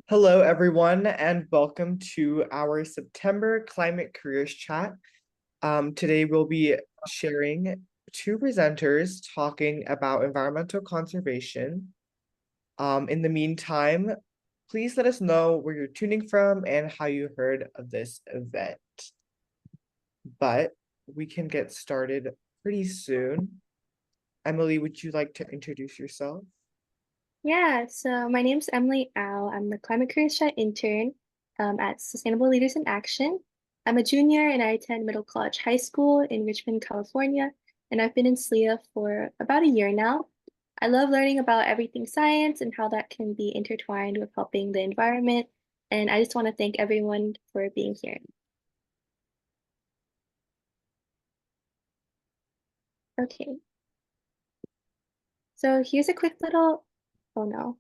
Hello, everyone, and welcome to our September Climate Careers Chat. Today, we'll be sharing two presenters talking about environmental conservation. In the meantime, please let us know where you're tuning from and how you heard of this event. But we can get started pretty soon. Emily, would you like to introduce yourself? Yeah, so my name's Emily Au. I'm the Climate Careers Chat intern at Sustainable Leaders in Action. I'm a junior and I attend Middle College High School in Richmond, California, and I've been in SLIA for about a year now. I love learning about everything science and how that can be intertwined with helping the environment, and I just want to thank everyone for being here. Okay, so here's a quick little, oh no.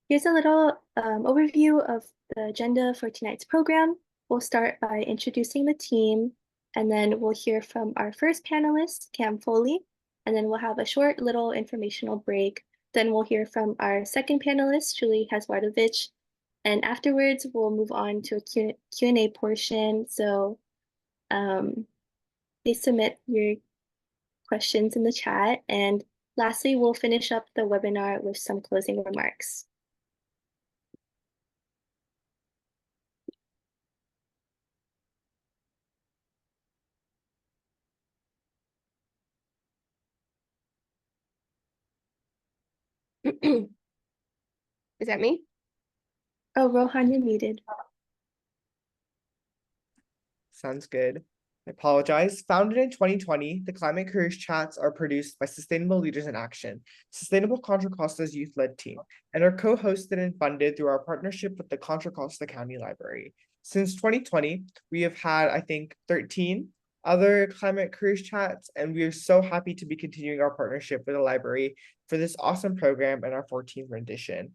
Here's a little overview of the agenda for tonight's program. We'll start by introducing the team, and then we'll hear from our first panelist, Cam Foley, and then we'll have a short little informational break. Then we'll hear from our second panelist, Julie Haas-Wajdowicz, and afterwards we'll move on to a Q&A portion. So please submit your questions in the chat. And lastly, we'll finish up the webinar with some closing remarks. Is that me? Oh, Rohan, you're muted. Sounds good. I apologize. Founded in 2020, the Climate Careers Chats are produced by Sustainable Leaders in Action, Sustainable Contra Costa's youth-led team, and are co-hosted and funded through our partnership with the Contra Costa County Library. Since 2020, we have had, I think, 13 other Climate Careers Chats, and we are so happy to be continuing our partnership with the library for this awesome program and our 14th rendition.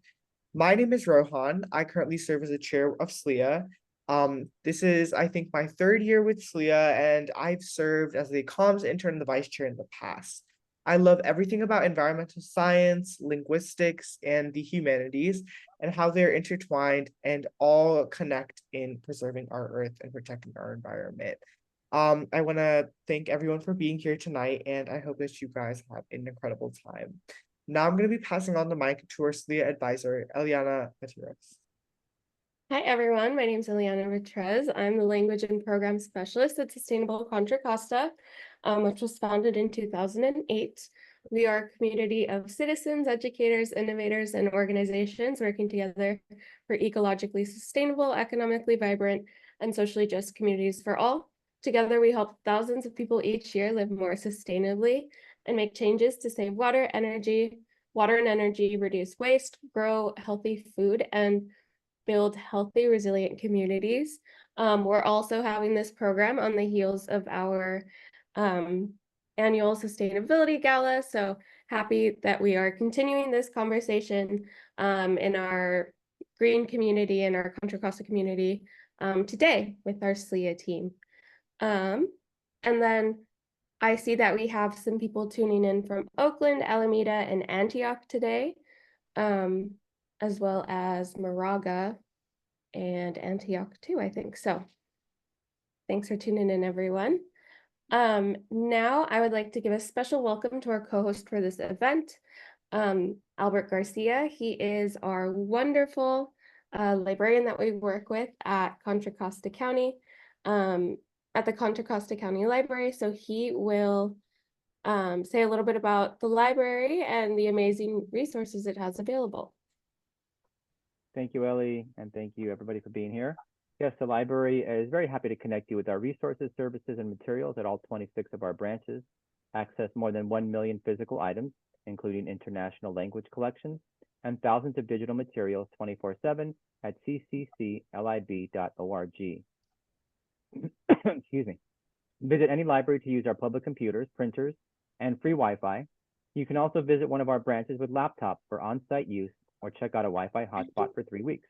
My name is Rohan. I currently serve as the chair of SLIA. This is, I think, my third year with SLIA, and I've served as the comms intern and the vice chair in the past. I love everything about environmental science, linguistics, and the humanities, and how they're intertwined and all connect in preserving our earth and protecting our environment. I want to thank everyone for being here tonight, and I hope that you guys have an incredible time. Now I'm going to be passing on the mic to our SLIA advisor, Eliana Matiras. Hi, everyone. My name is Eliana Vitrez. I'm the Language and Program Specialist at Sustainable Contra Costa, which was founded in 2008. We are a community of citizens, educators, innovators, and organizations working together for ecologically sustainable, economically vibrant, and socially just communities for all. Together, we help thousands of people each year live more sustainably and make changes to save water and energy, reduce waste, grow healthy food, and build healthy, resilient communities. We're also having this program on the heels of our annual sustainability gala. So happy that we are continuing this conversation in our green community and our Contra Costa community today with our SLIA team. And then I see that we have some people tuning in from Oakland, Alameda, and Antioch today, as well as Moraga and Antioch too, I think. So thanks for tuning in, everyone. Now I would like to give a special welcome to our co-host for this event, Albert Garcia. He is our wonderful librarian that we work with at Contra Costa County, at the Contra Costa County Library. So he will say a little bit about the library and the amazing resources it has available. Thank you, Ellie, and thank you everybody for being here. Yes, the library is very happy to connect you with our resources, services, and materials at all 26 of our branches. Access more than 1 million physical items, including international language collections, and thousands of digital materials 24/7 at ccclib.org. Excuse me. Visit any library to use our public computers, printers, and free Wi-Fi. You can also visit one of our branches with laptops for on-site use or check out a Wi-Fi hotspot for 3 weeks.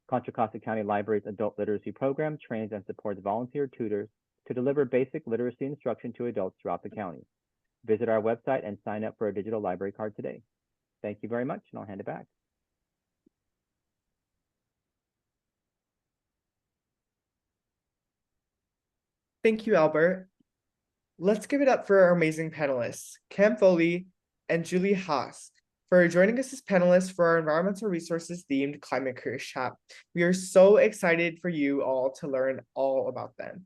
Contra Costa County Library's adult literacy program trains and supports volunteer tutors to deliver basic literacy instruction to adults throughout the county. Visit our website and sign up for a digital library card today. Thank you very much, and I'll hand it back. Thank you, Albert. Let's give it up for our amazing panelists, Cam Foley and Julie Haas, for joining us as panelists for our environmental resources themed climate careers chat. We are so excited for you all to learn all about them.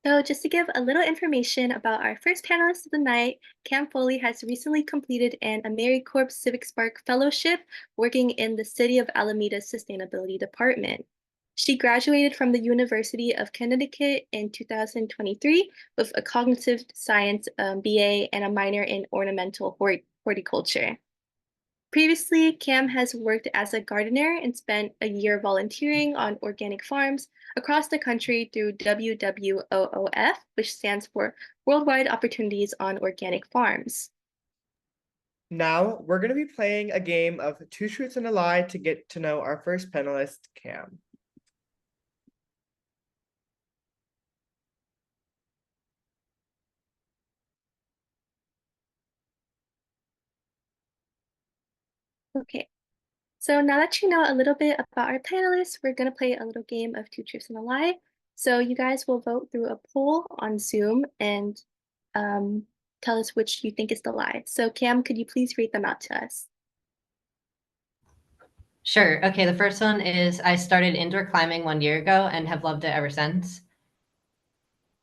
So just to give a little information about our first panelist of the night, Cam Foley has recently completed an AmeriCorps Civic Spark Fellowship working in the City of Alameda's Sustainability Department. She graduated from the University of Connecticut in 2023 with a cognitive science BA and a minor in ornamental horticulture. Previously, Cam has worked as a gardener and spent a year volunteering on organic farms across the country through WWOOF, which stands for Worldwide Opportunities on Organic Farms. Now, we're going to be playing a game of Two Truths and a Lie to get to know our first panelist, Cam. Okay, so now that you know a little bit about our panelists, we're going to play a little game of Two Truths and a Lie. So you guys will vote through a poll on Zoom and tell us which you think is the lie. So Cam, could you please read them out to us? Sure. Okay, the first one is I started indoor climbing 1 year ago and have loved it ever since.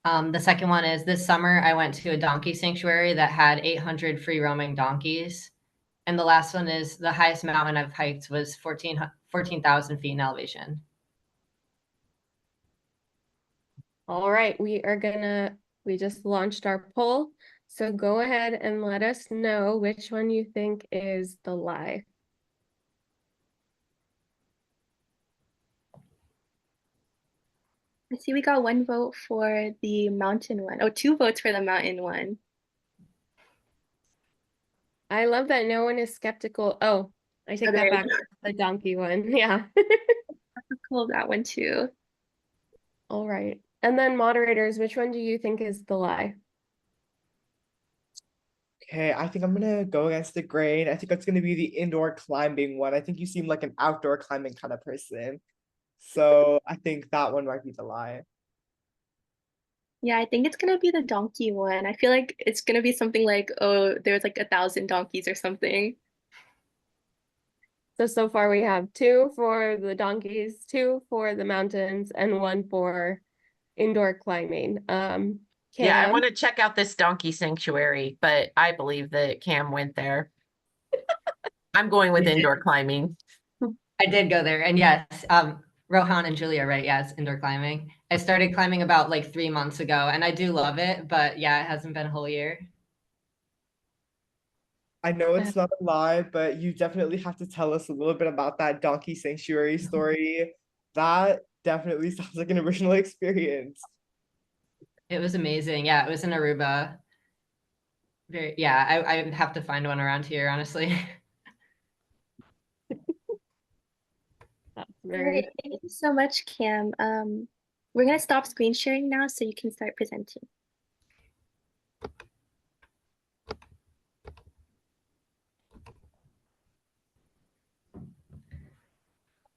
The second one is this summer I went to a donkey sanctuary that had 800 free roaming donkeys. And the last one is the highest mountain I've hiked was 14,000 feet in elevation. All right, we just launched our poll. So go ahead and let us know which one you think is the lie. I see we got one vote for the mountain one. Oh, 2 votes for the mountain one. I love that no one is skeptical. Oh, I take that back. The donkey one. Yeah. Cool, that one too. All right. And then moderators, which one do you think is the lie? Okay, I think I'm gonna go against the grain. I think it's gonna be the indoor climbing one. I think you seem like an outdoor climbing kind of person. So I think that one might be the lie. Yeah, I think it's gonna be the donkey one. I feel like it's gonna be something like, oh, there's like 1,000 donkeys or something. So far we have 2 for the donkeys, 2 for the mountains, and 1 for indoor climbing. Yeah, I Cam? want to check out this donkey sanctuary, but I believe that Cam went there. I'm going with indoor climbing. I did go there, and yes, Rohan and Julie are right. Yeah, it's indoor climbing. I started climbing about like 3 months ago, and I do love it, but yeah, it hasn't been a whole year. I know it's not a lie, but you definitely have to tell us a little bit about that donkey sanctuary story. That definitely sounds like an original experience. It was amazing. Yeah, it was in Aruba. Yeah, I would have to find one around here, honestly. That's All very right, thank you so much, Cam. We're gonna stop screen sharing now so you can start presenting.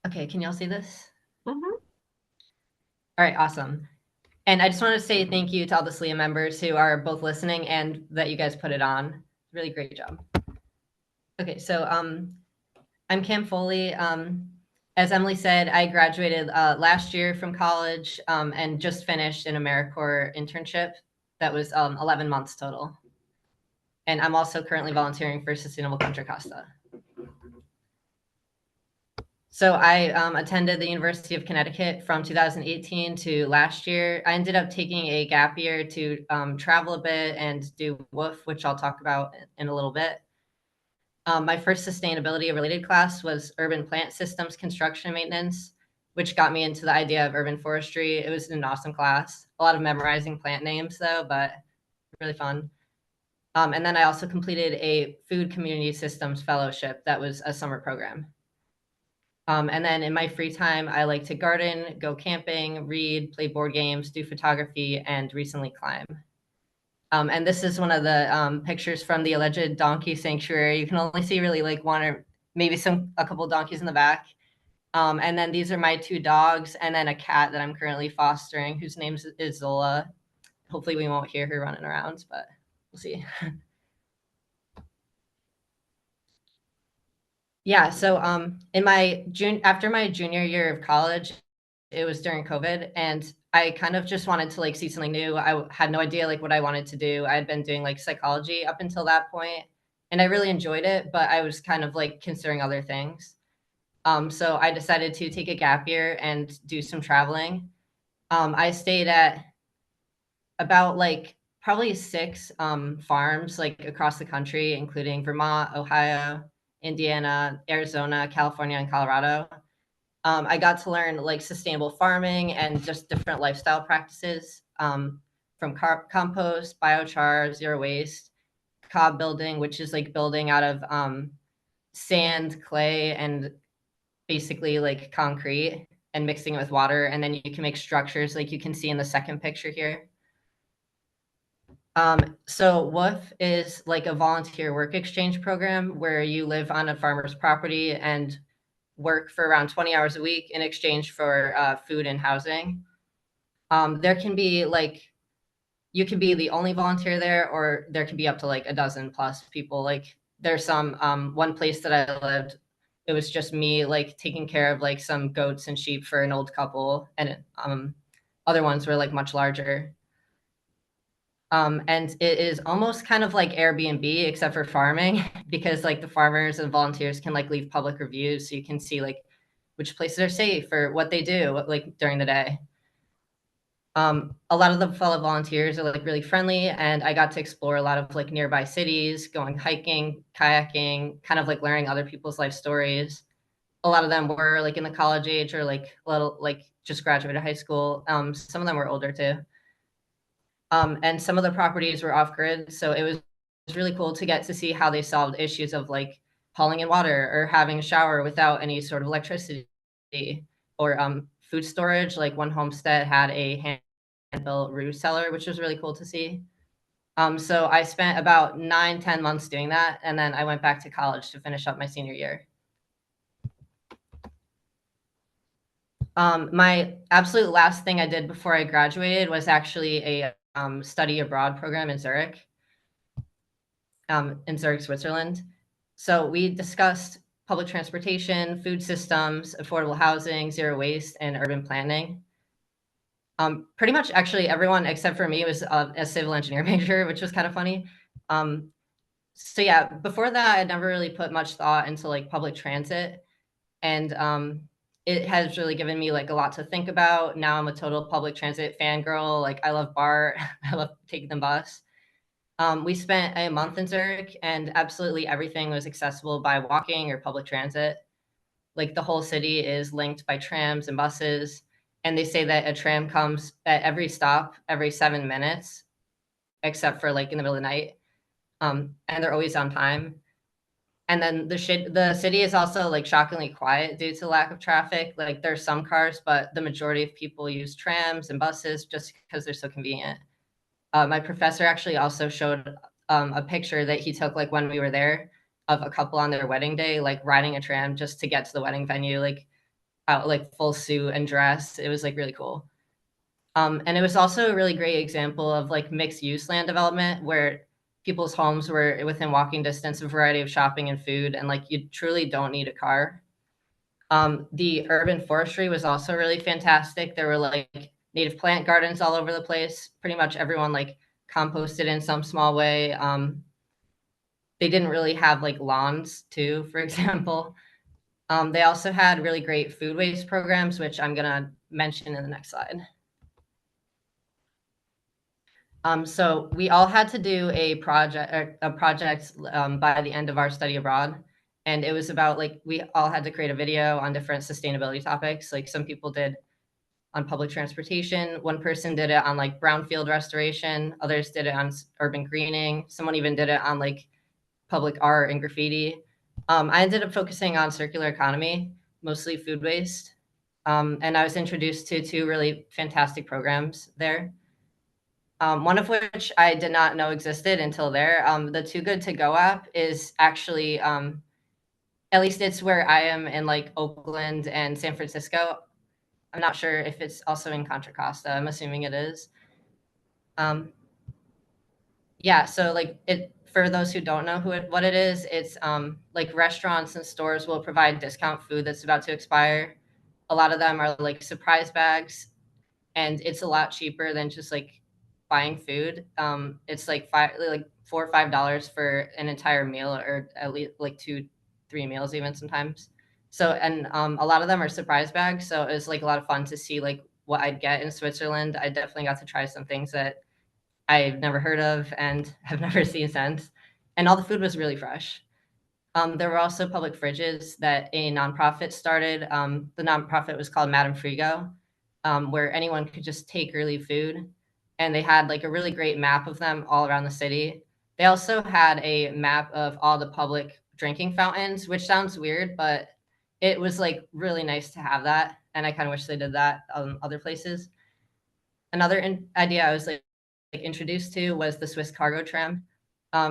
Okay, can y'all see this? Mhm. All right, awesome. And I just want to say thank you to all the SLIA members who are both listening and that you guys put it on. Really great job. Okay, so I'm Cam Foley. As Emily said, I graduated last year from college and just finished an AmeriCorps internship that was 11 months total. And I'm also currently volunteering for Sustainable Contra Costa. So I attended the University of Connecticut from 2018 to last year. I ended up taking a gap year to travel a bit and do WOOF, which I'll talk about in a little bit. My first sustainability related class was urban plant systems construction maintenance, which got me into the idea of urban forestry. It was an awesome class. A lot of memorizing plant names though, but really fun. And then I also completed a food community systems fellowship that was a summer program. And then in my free time, I like to garden, go camping, read, play board games, do photography, and recently climb. And this is one of the pictures from the alleged donkey sanctuary. You can only see really like one or maybe a couple donkeys in the back. And then these are my 2 dogs and then a cat that I'm currently fostering, whose name is Zola. Hopefully we won't hear her running around, but we'll see. Yeah, so after my junior year of college, it was during COVID, and I kind of just wanted to like see something new. I had no idea like what I wanted to do. I had been doing like psychology up until that point, and I really enjoyed it, but I was kind of like considering other things. So I decided to take a gap year and do some traveling. I stayed at about like probably 6 farms like across the country, including Vermont, Ohio, Indiana, Arizona, California, and Colorado. I got to learn like sustainable farming and just different lifestyle practices, from compost, biochar, zero waste, cob building, which is like building out of sand, clay, and basically like concrete and mixing it with water. And then you can make structures like you can see in the second picture here. So WOOF is like a volunteer work exchange program where you live on a farmer's property and work for around 20 hours a week in exchange for food and housing. There can be like, you can be the only volunteer there, or there can be up to like a dozen plus people. Like there's some, one place that I lived, it was just me like taking care of like some goats and sheep for an old couple, and other ones were like much larger. And it is almost kind of like Airbnb, except for farming, because like the farmers and volunteers can like leave public reviews, so you can see like which places are safe or what they do like during the day. A lot of the fellow volunteers are like really friendly, and I got to explore a lot of like nearby cities, going hiking, kayaking, kind of like learning other people's life stories. A lot of them were like in the college age or like little like just graduated high school. Some of them were older too. And some of the properties were off grid, so it was really cool to get to see how they solved issues of like hauling in water or having a shower without any sort of electricity, or food storage. Like one homestead had a hand-built root cellar, which was really cool to see. So I spent about 9-10 months doing that, and then I went back to college to finish up my senior year. My absolute last thing I did before I graduated was actually a study abroad program in Zurich, Switzerland. So we discussed public transportation, food systems, affordable housing, zero waste, and urban planning. Pretty much actually everyone except for me was a civil engineer major, which was kind of funny. So yeah, before that, I never really put much thought into like public transit. And it has really given me like a lot to think about. Now I'm a total public transit fangirl. Like I love BART, I love taking the bus. We spent a month in Zurich, and absolutely everything was accessible by walking or public transit. Like the whole city is linked by trams and buses. And they say that a tram comes at every stop every 7 minutes, except for like in the middle of the night. And they're always on time. And then the city is also like shockingly quiet due to lack of traffic. Like there's some cars, but the majority of people use trams and buses just because they're so convenient. My professor actually also showed a picture that he took like when we were there of a couple on their wedding day, like riding a tram just to get to the wedding venue, like out like full suit and dress. It was like really cool. And it was also a really great example of like mixed use land development where people's homes were within walking distance, a variety of shopping and food, and like you truly don't need a car. The urban forestry was also really fantastic. There were like native plant gardens all over the place. Pretty much everyone like composted in some small way. They didn't really have like lawns too, for example. They also had really great food waste programs, which I'm gonna mention in the next slide. So we all had to do a project by the end of our study abroad. And it was about like, we all had to create a video on different sustainability topics. Like some people did on public transportation. One person did it on like brownfield restoration. Others did it on urban greening. Someone even did it on like public art and graffiti. I ended up focusing on circular economy, mostly food waste. And I was introduced to 2 really fantastic programs there. one of which I did not know existed until there. The Too Good to Go app is actually, at least it's where I am in like Oakland and San Francisco. I'm not sure if it's also in Contra Costa. I'm assuming it is. Yeah, so like it, for those who don't know what it is, it's like restaurants and stores will provide discount food that's about to expire. A lot of them are like surprise bags, and it's a lot cheaper than just like buying food. It's like $4 or $5 for an entire meal, or at least like 2-3 meals even sometimes. So, and a lot of them are surprise bags. So it was like a lot of fun to see like what I'd get in Switzerland. I definitely got to try some things that I've never heard of and have never seen since. And all the food was really fresh. There were also public fridges that a nonprofit started. The nonprofit was called Madame Frigo, where anyone could just take or leave food. And they had like a really great map of them all around the city. They also had a map of all the public drinking fountains, which sounds weird, but it was like really nice to have that. And I kind of wish they did that other places. Another idea I was like introduced to was the Swiss cargo tram.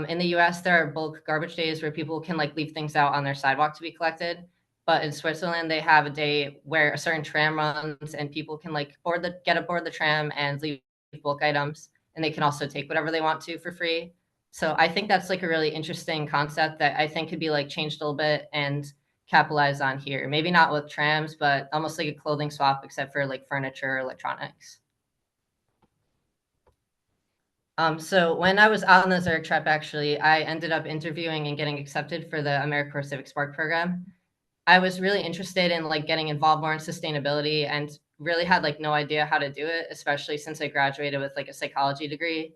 In the US, there are bulk garbage days where people can like leave things out on their sidewalk to be collected. But in Switzerland, they have a day where a certain tram runs and people can like get aboard the tram and leave bulk items. And they can also take whatever they want to for free. So I think that's like a really interesting concept that I think could be like changed a little bit and capitalized on here. Maybe not with trams, but almost like a clothing swap, except for like furniture or electronics. So when I was out on the Zurich trip, actually, I ended up interviewing and getting accepted for the AmeriCorps Civic Spark program. I was really interested in like getting involved more in sustainability and really had like no idea how to do it, especially since I graduated with like a psychology degree.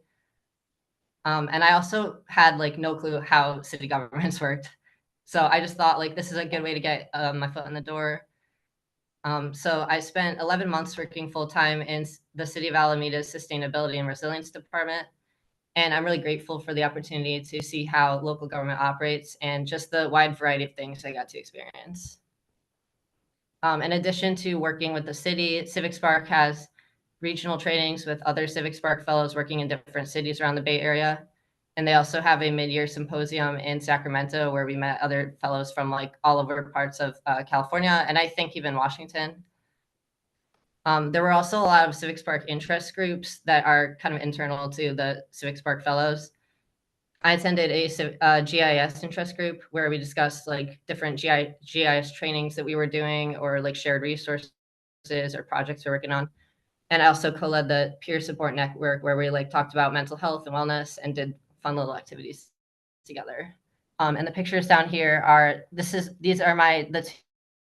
And I also had like no clue how city governments worked. So I just thought like this is a good way to get my foot in the door. So I spent 11 months working full time in the City of Alameda's Sustainability and Resilience Department. And I'm really grateful for the opportunity to see how local government operates and just the wide variety of things I got to experience. In addition to working with the city, Civic Spark has regional trainings with other Civic Spark fellows working in different cities around the Bay Area. And they also have a mid-year symposium in Sacramento where we met other fellows from like all over parts of California, and I think even Washington. There were also a lot of Civic Spark interest groups that are kind of internal to the Civic Spark fellows. I attended a GIS interest group where we discussed like different GIS trainings that we were doing, or like shared resources or projects we're working on. And I also co-led the peer support network where we like talked about mental health and wellness and did fun little activities together. And the pictures down here are, these are the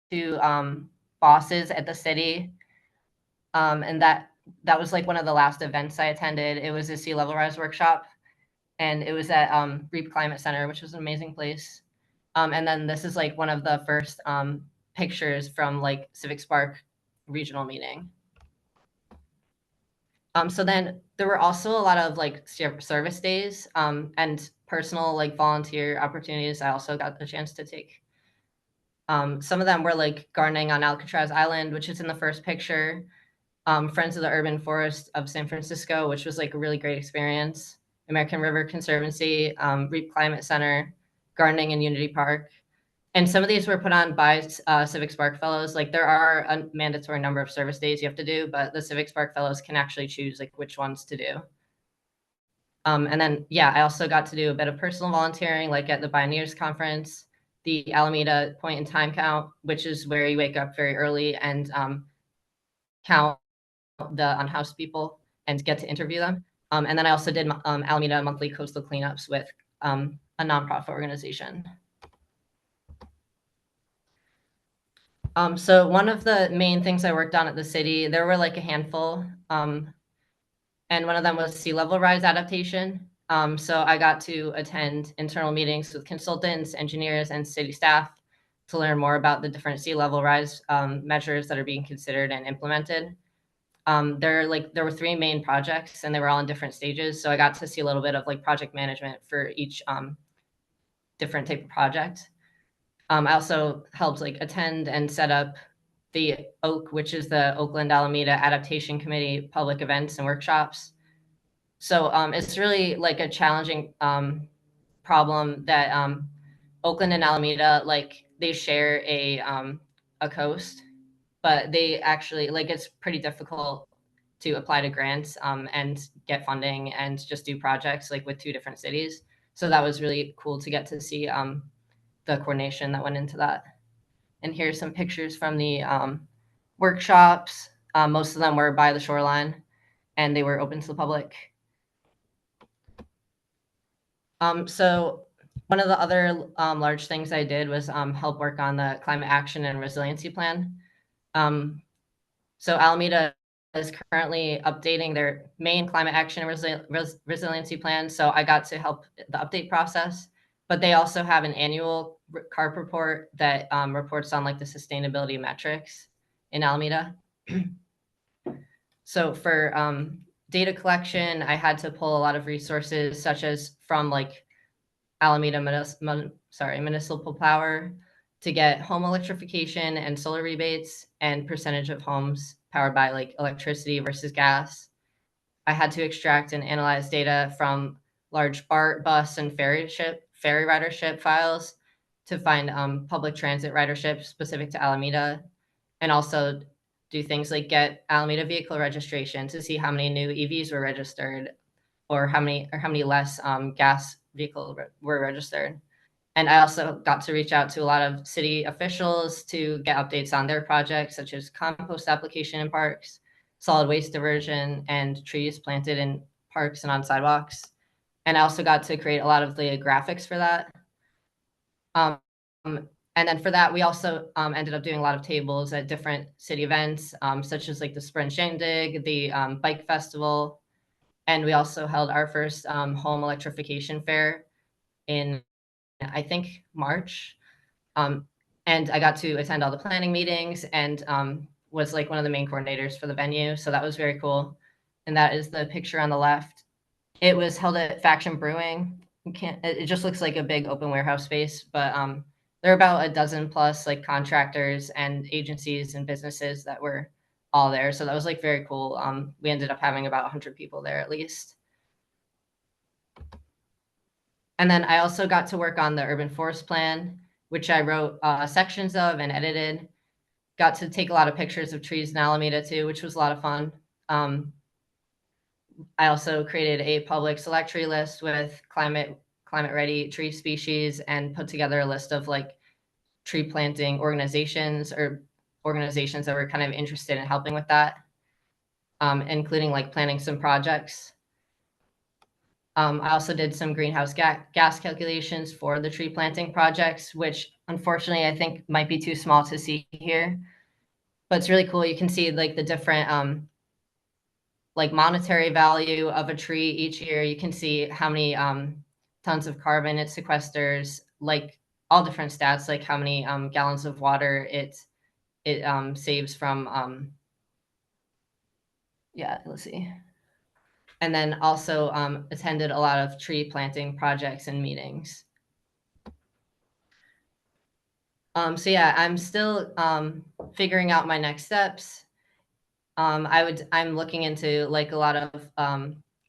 two bosses at the city. And that was like one of the last events I attended. It was a sea level rise workshop, and it was at Reap Climate Center, which was an amazing place. And then this is like one of the first pictures from like Civic Spark regional meeting. So then there were also a lot of like service days and personal like volunteer opportunities I also got the chance to take. Some of them were like gardening on Alcatraz Island, which is in the first picture. Friends of the Urban Forest of San Francisco, which was like a really great experience. American River Conservancy, Reap Climate Center, gardening in Unity Park. And some of these were put on by Civic Spark Fellows. Like there are a mandatory number of service days you have to do, but the Civic Spark Fellows can actually choose like which ones to do. And then, yeah, I also got to do a bit of personal volunteering, like at the Pioneers Conference, the Alameda Point in Time Count, which is where you wake up very early and count the unhoused people and get to interview them. And then I also did Alameda monthly coastal cleanups with a nonprofit organization. So one of the main things I worked on at the city, there were like a handful, and one of them was sea level rise adaptation. So I got to attend internal meetings with consultants, engineers, and city staff to learn more about the different sea level rise measures that are being considered and implemented. There were 3 main projects, and they were all in different stages. So I got to see a little bit of like project management for each different type of project. I also helped like attend and set up the OAK, which is the Oakland Alameda Adaptation Committee public events and workshops. So it's really like a challenging problem that Oakland and Alameda, like they share a coast, but they actually like it's pretty difficult to apply to grants and get funding and just do projects like with two different cities. So that was really cool to get to see the coordination that went into that. And here's some pictures from the workshops. Most of them were by the shoreline and they were open to the public. So one of the other large things I did was help work on the climate action and resiliency plan. So Alameda is currently updating their main climate action and resiliency plan. So I got to help the update process, but they also have an annual CARP report that reports on like the sustainability metrics in Alameda. So for data collection, I had to pull a lot of resources such as from like Alameda Municipal Power to get home electrification and solar rebates and percentage of homes powered by like electricity versus gas. I had to extract and analyze data from large BART, bus, and ferry ridership files to find public transit ridership specific to Alameda, and also do things like get Alameda vehicle registration to see how many new EVs were registered or how many less gas vehicles were registered. And I also got to reach out to a lot of city officials to get updates on their projects, such as compost application in parks, solid waste diversion, and trees planted in parks and on sidewalks. And I also got to create a lot of the graphics for that. And then for that, we also ended up doing a lot of tables at different city events, such as like the Spring Shindig, the Bike Festival. And we also held our first home electrification fair in, I think, March. And I got to attend all the planning meetings and was like one of the main coordinators for the venue. So that was very cool. And that is the picture on the left. It was held at Faction Brewing. It just looks like a big open warehouse space, but there are about a dozen plus like contractors and agencies and businesses that were all there. So that was like very cool. We ended up having about 100 people there at least. And then I also got to work on the urban forest plan, which I wrote sections of and edited. Got to take a lot of pictures of trees in Alameda too, which was a lot of fun. I also created a public select tree list with climate ready tree species and put together a list of like tree planting organizations or organizations that were kind of interested in helping with that, including like planning some projects. I also did some greenhouse gas calculations for the tree planting projects, which unfortunately I think might be too small to see here, but it's really cool. You can see like the different like monetary value of a tree each year. You can see how many tons of carbon it sequesters, like all different stats, like how many gallons of water it saves from. Yeah, let's see. And then also attended a lot of tree planting projects and meetings. So yeah, I'm still figuring out my next steps. I'm looking into like a lot of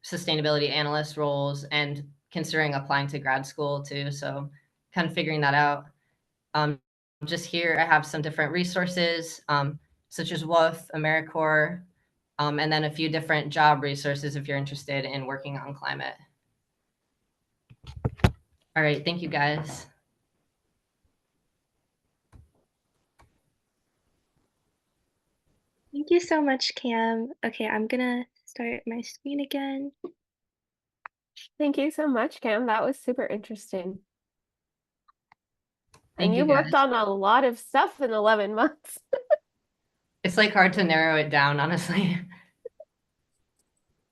sustainability analyst roles and considering applying to grad school too. So kind of figuring that out. Just here, I have some different resources, such as WOOF, AmeriCorps, and then a few different job resources if you're interested in working on climate. All right, thank you guys. Thank you so much, Cam. Okay, I'm gonna start my screen again. Thank you so much, Cam. That was super interesting. Thank And you worked on a lot of stuff in 11 months. It's like hard to narrow it down, honestly.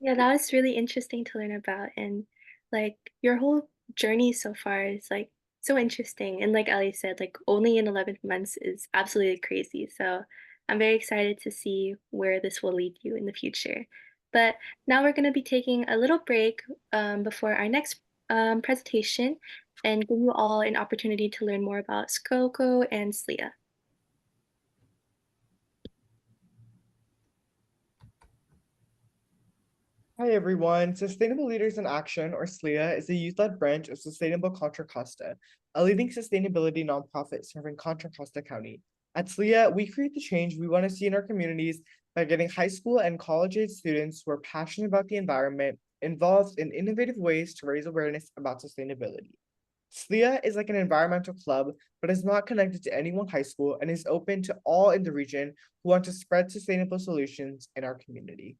Yeah, that was really interesting to learn about, and like your whole journey so far is like so interesting. And like Ellie said, like only in 11 months is absolutely crazy. So I'm very excited to see where this will lead you in the future. But now we're going to be taking a little break before our next presentation and give you all an opportunity to learn more about SCOCO and SLIA. Hi everyone. Sustainable Leaders in Action, or SLIA, is a youth-led branch of Sustainable Contra Costa, a leading sustainability nonprofit serving Contra Costa County. At SLIA, we create the change we want to see in our communities by getting high school and college-age students who are passionate about the environment involved in innovative ways to raise awareness about sustainability. SLIA is like an environmental club, but is not connected to any one high school and is open to all in the region who want to spread sustainable solutions in our community.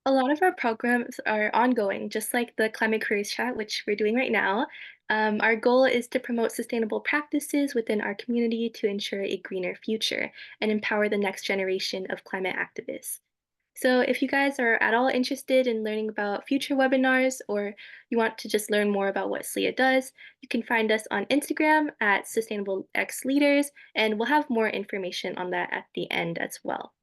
A lot of our programs are ongoing, just like the Climate Careers Chat, which we're doing right now. Our goal is to promote sustainable practices within our community to ensure a greener future and empower the next generation of climate activists. So if you guys are at all interested in learning about future webinars or you want to just learn more about what SLIA does, you can find us on Instagram at SustainableXLeaders, and we'll have more information on that at the end as well.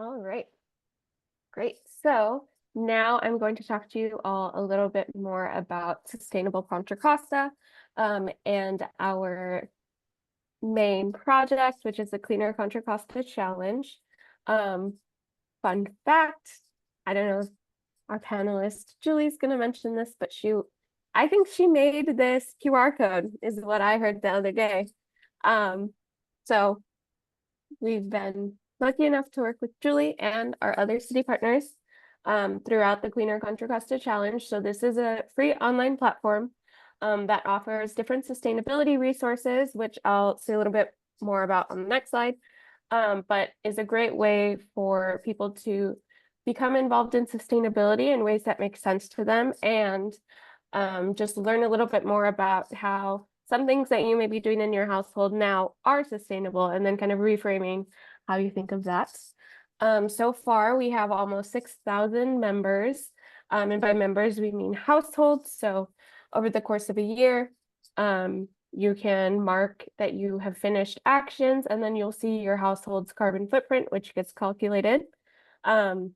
All right, great. So now I'm going to talk to you all a little bit more about Sustainable Contra Costa and our main project, which is the Cleaner Contra Costa Challenge. Fun fact, I don't know if our panelist Julie's going to mention this, but I think she made this QR code is what I heard the other day. So we've been lucky enough to work with Julie and our other city partners throughout the Cleaner Contra Costa Challenge. So this is a free online platform that offers different sustainability resources, which I'll say a little bit more about on the next slide, but is a great way for people to become involved in sustainability in ways that make sense to them and just learn a little bit more about how some things that you may be doing in your household now are sustainable and then kind of reframing how you think of that. So far, we have almost 6,000 members. And by members, we mean households. So over the course of a year, you can mark that you have finished actions, and then you'll see your household's carbon footprint, which gets calculated. To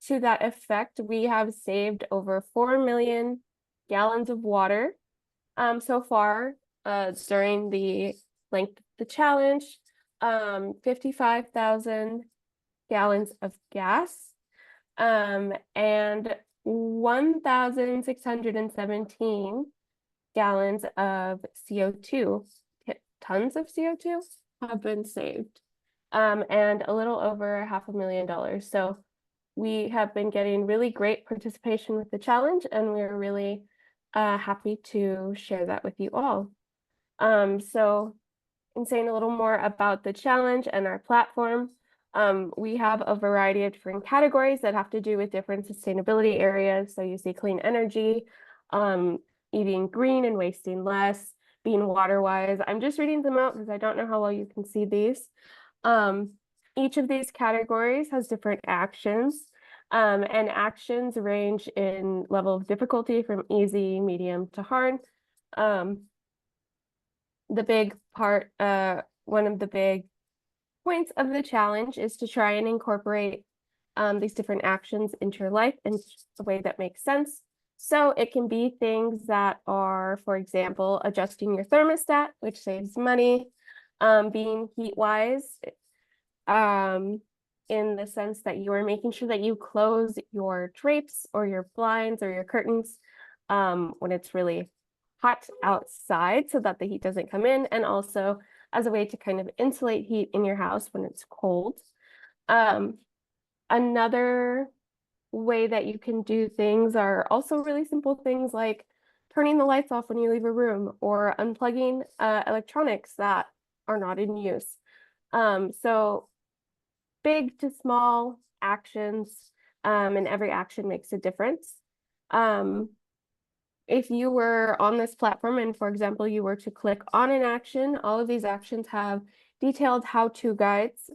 that effect, we have saved over 4 million gallons of water so far during the length of the challenge, 55,000 gallons of gas, and 1,617 gallons of CO2, tons of CO2 have been saved, and a little over $500,000. So we have been getting really great participation with the challenge, and we're really happy to share that with you all. So in saying a little more about the challenge and our platform, we have a variety of different categories that have to do with different sustainability areas. So you see clean energy, eating green and wasting less, being water wise. I'm just reading them out because I don't know how well you can see these. Each of these categories has different actions, and actions range in level of difficulty from easy, medium to hard. The big part, one of the big points of the challenge is to try and incorporate these different actions into your life in a way that makes sense. So it can be things that are, for example, adjusting your thermostat, which saves money, being heat wise, in the sense that you are making sure that you close your drapes or your blinds or your curtains when it's really hot outside so that the heat doesn't come in, and also as a way to kind of insulate heat in your house when it's cold. Another way that you can do things are also really simple things like turning the lights off when you leave a room or unplugging electronics that are not in use. So big to small actions, and every action makes a difference. If you were on this platform and, for example, you were to click on an action, all of these actions have detailed how-to guides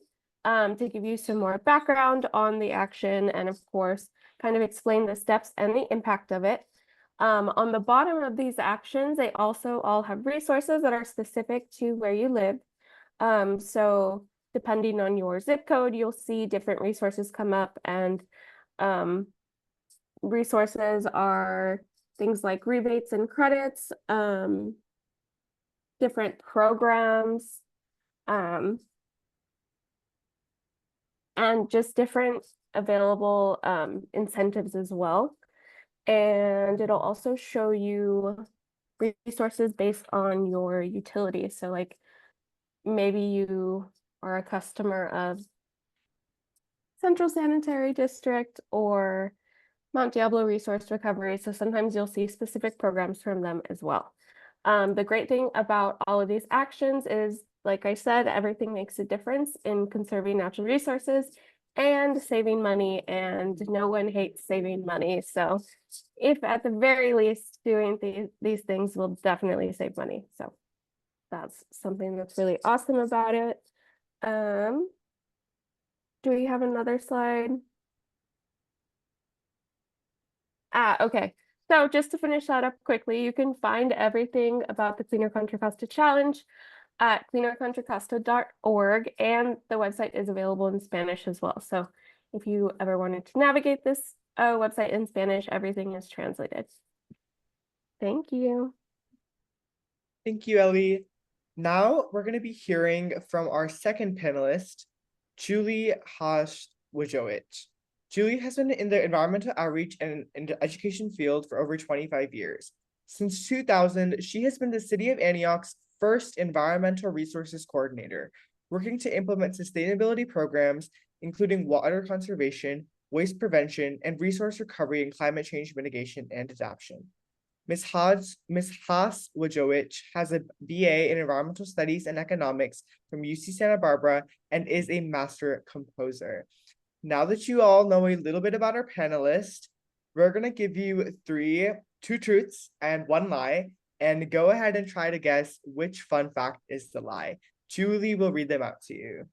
to give you some more background on the action and, of course, kind of explain the steps and the impact of it. On the bottom of these actions, they also all have resources that are specific to where you live. So depending on your zip code, you'll see different resources come up, and resources are things like rebates and credits, different programs, and just different available incentives as well. And it'll also show you resources based on your utility. So like maybe you are a customer of Central Sanitary District or Mount Diablo Resource Recovery. So sometimes you'll see specific programs from them as well. The great thing about all of these actions is, like I said, everything makes a difference in conserving natural resources and saving money, and no one hates saving money. So if at the very least doing these things will definitely save money. So that's something that's really awesome about it. Do we have another slide? Okay. So just to finish that up quickly, you can find everything about the Cleaner Contra Costa Challenge at cleanercontracosta.org, and the website is available in Spanish as well. So if you ever wanted to navigate this website in Spanish, everything is translated. Thank you. Thank you, Ellie. Now we're going to be hearing from our second panelist, Julie Haas-Wajdowicz. Julie has been in the environmental outreach and in the education field for over 25 years. Since 2000, she has been the City of Antioch's first environmental resources coordinator, working to implement sustainability programs, including water conservation, waste prevention, and resource recovery and climate change mitigation and adaptation. Ms. Haas-Wajdowicz has a BA in Environmental Studies and Economics from UC Santa Barbara and is a master composer. Now that you all know a little bit about our panelists, we're going to give you two truths and one lie, and go ahead and try to guess which fun fact is the lie. Julie will read them out to you.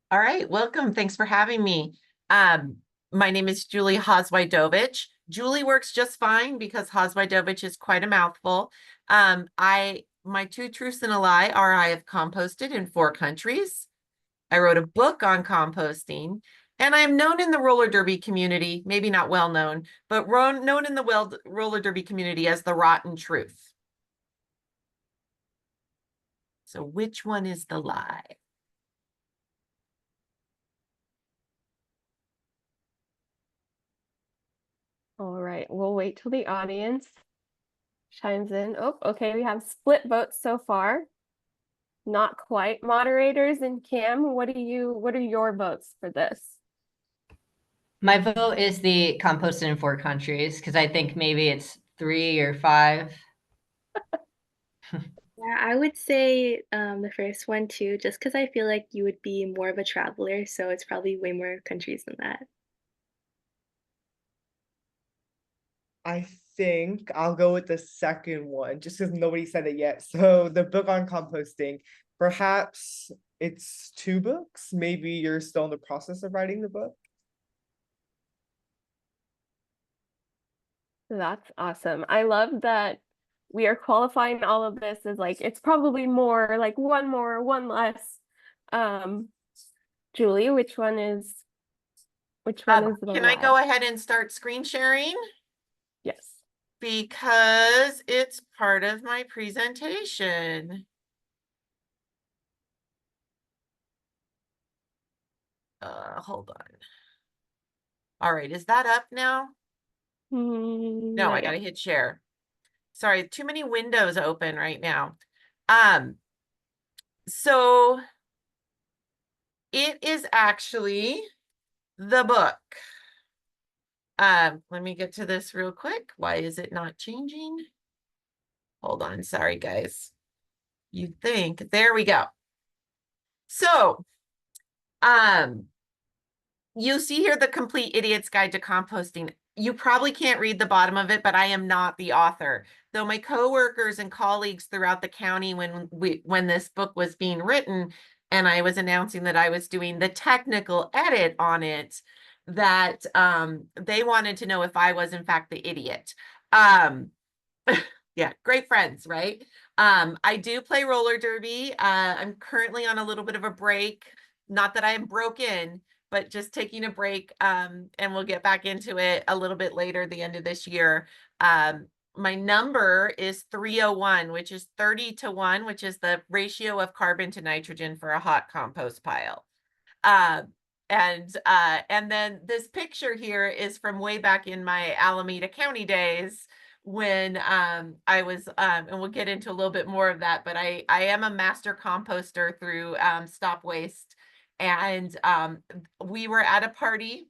All right, welcome. Thanks for having me. My name is Julie Haas-Wajdowicz. Julie works just fine because Haas-Wajdowicz is quite a mouthful. My two truths and a lie are I have composted in 4 countries. I wrote a book on composting, and I am known in the roller derby community, maybe not well known, but known in the roller derby community as the rotten truth. So which one is the lie? All right, we'll wait till the audience chimes in. Oh, okay, we have split votes so far. Not quite. Moderators and Cam, what are your votes for this? My vote is the composted in 4 countries, because I think maybe it's 3 or 5. Yeah, I would say the first one too, just because I feel like you would be more of a traveler, so it's probably way more countries than that. I think I'll go with the second one, just because nobody said it yet. So the book on composting, perhaps it's 2 books. Maybe you're still in the process of writing the book. That's awesome. I love that we are qualifying all of this as like, it's probably more, like one more, one less. Julie, which one is the Can I lie? go ahead and start screen sharing? Yes. Because it's part of my presentation. Hold on. All right, is that up now? No, I gotta hit share. Sorry, too many windows open right now. So it is actually the book. Let me get to this real quick. Why is it not changing? Hold on, sorry guys. You think, there we go. So, you see here the Complete Idiot's Guide to Composting. You probably can't read the bottom of it, but I am not the author. Though my coworkers and colleagues throughout the county, when this book was being written, and I was announcing that I was doing the technical edit on it, that they wanted to know if I was in fact the idiot. Yeah, great friends, right? I do play roller derby. I'm currently on a little bit of a break. Not that I am broken, but just taking a break, and we'll get back into it a little bit later, the end of this year. My number is 301, which is 30 to 1, which is the ratio of carbon to nitrogen for a hot compost pile. And then this picture here is from way back in my Alameda County days when I was, and we'll get into a little bit more of that, but I am a master composter through Stop Waste. And we were at a party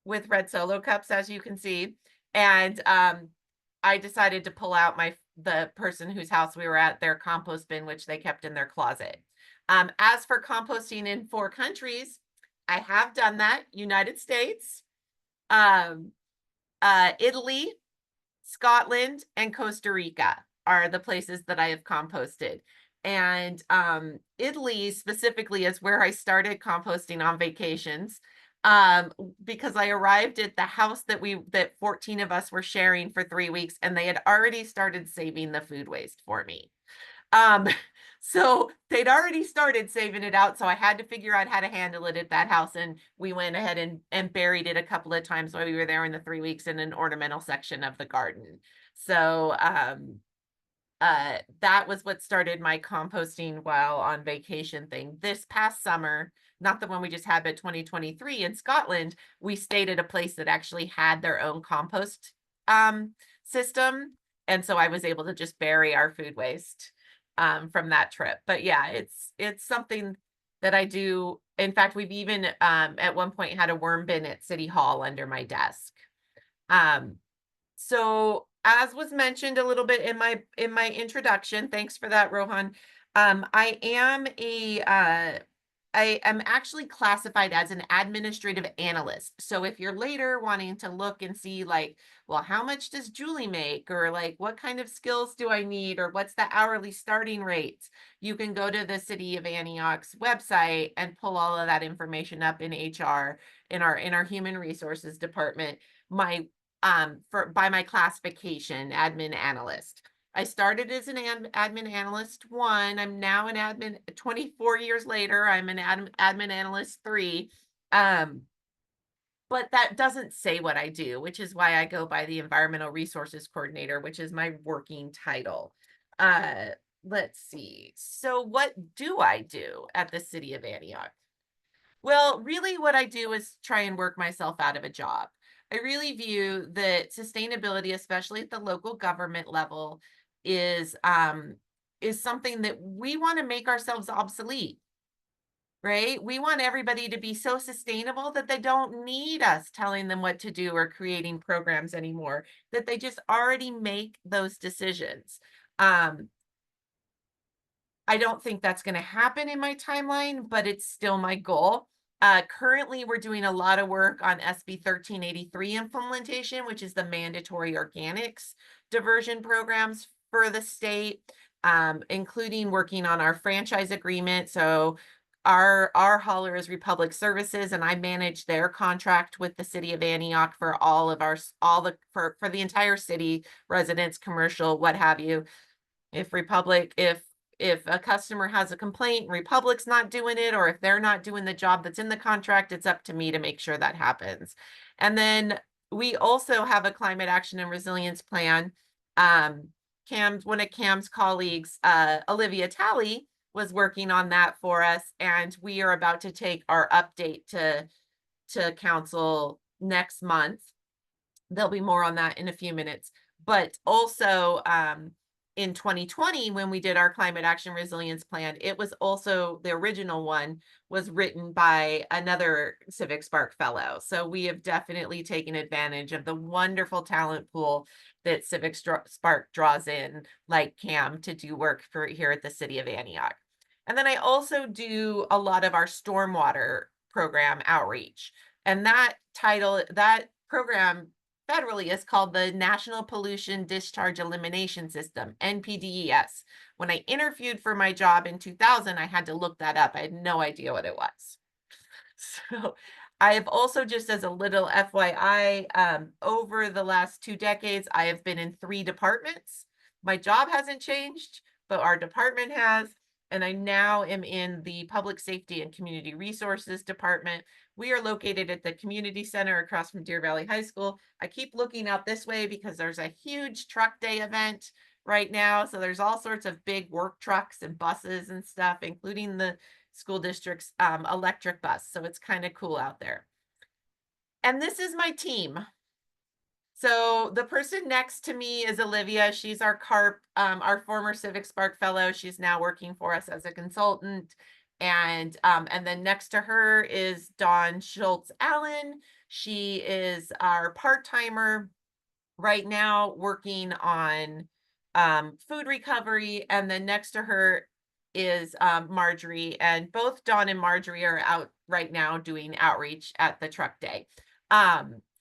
with red Solo cups, as you can see. And I decided to pull out the person whose house we were at, their compost bin, which they kept in their closet. As for composting in 4 countries, I have done that. United States, Italy, Scotland, and Costa Rica are the places that I have composted. And Italy specifically is where I started composting on vacations, because I arrived at the house that 14 of us were sharing for 3 weeks, and they had already started saving the food waste for me. So they'd already started saving it out, so I had to figure out how to handle it at that house, and we went ahead and buried it a couple of times while we were there in the 3 weeks in an ornamental section of the garden. So that was what started my composting while on vacation thing. This past summer, not the one we just had, but 2023 in Scotland, we stayed at a place that actually had their own compost system, and so I was able to just bury our food waste from that trip. But yeah, it's something that I do. In fact, we've even at one point had a worm bin at City Hall under my desk. So as was mentioned a little bit in my introduction, thanks for that, Rohan. I am actually classified as an administrative analyst. So if you're later wanting to look and see like, well, how much does Julie make? Or like, what kind of skills do I need? Or what's the hourly starting rate? You can go to the City of Antioch's website and pull all of that information up in HR, in our human resources department, by my classification, admin analyst. I started as an admin analyst 1. I'm now an admin 24 years later. I'm an admin analyst 3. But that doesn't say what I do, which is why I go by the environmental resources coordinator, which is my working title. Let's see. So what do I do at the City of Antioch? Well, really what I do is try and work myself out of a job. I really view that sustainability, especially at the local government level, is something that we want to make ourselves obsolete, right? We want everybody to be so sustainable that they don't need us telling them what to do or creating programs anymore, that they just already make those decisions. I don't think that's going to happen in my timeline, but it's still my goal. Currently, we're doing a lot of work on SB 1383 implementation, which is the mandatory organics diversion programs for the state, including working on our franchise agreement. So our hauler is Republic Services, and I manage their contract with the City of Antioch for for the entire city, residents, commercial, what have you. If a customer has a complaint, Republic's not doing it, or if they're not doing the job that's in the contract, it's up to me to make sure that happens. And then we also have a climate action and resilience plan. One of Cam's colleagues, Olivia Talley, was working on that for us, and we are about to take our update to council next month. There'll be more on that in a few minutes. But also, in 2020, when we did our climate action resilience plan, it was also, the original one was written by another Civic Spark fellow. So we have definitely taken advantage of the wonderful talent pool that Civic Spark draws in, like Cam, to do work for here at the City of Antioch. And then I also do a lot of our stormwater program outreach. And that program federally is called the National Pollution Discharge Elimination System, NPDES. When I interviewed for my job in 2000, I had to look that up. I had no idea what it was. So I have also, just as a little FYI, over the last 2 decades, I have been in 3 departments. My job hasn't changed, but our department has. and I now am in the Public Safety and Community Resources Department. We are located at the community center across from Deer Valley High School. I keep looking out this way because there's a huge truck day event right now. So there's all sorts of big work trucks and buses and stuff, including the school district's electric bus. So it's kind of cool out there. And this is my team. So the person next to me is Olivia. She's our CARP, our former Civic Spark Fellow. She's now working for us as a consultant. And then next to her is Dawn Schultz Allen. She is our part-timer right now working on food recovery. And then next to her is Marjorie, and both Dawn and Marjorie are out right now doing outreach at the truck day.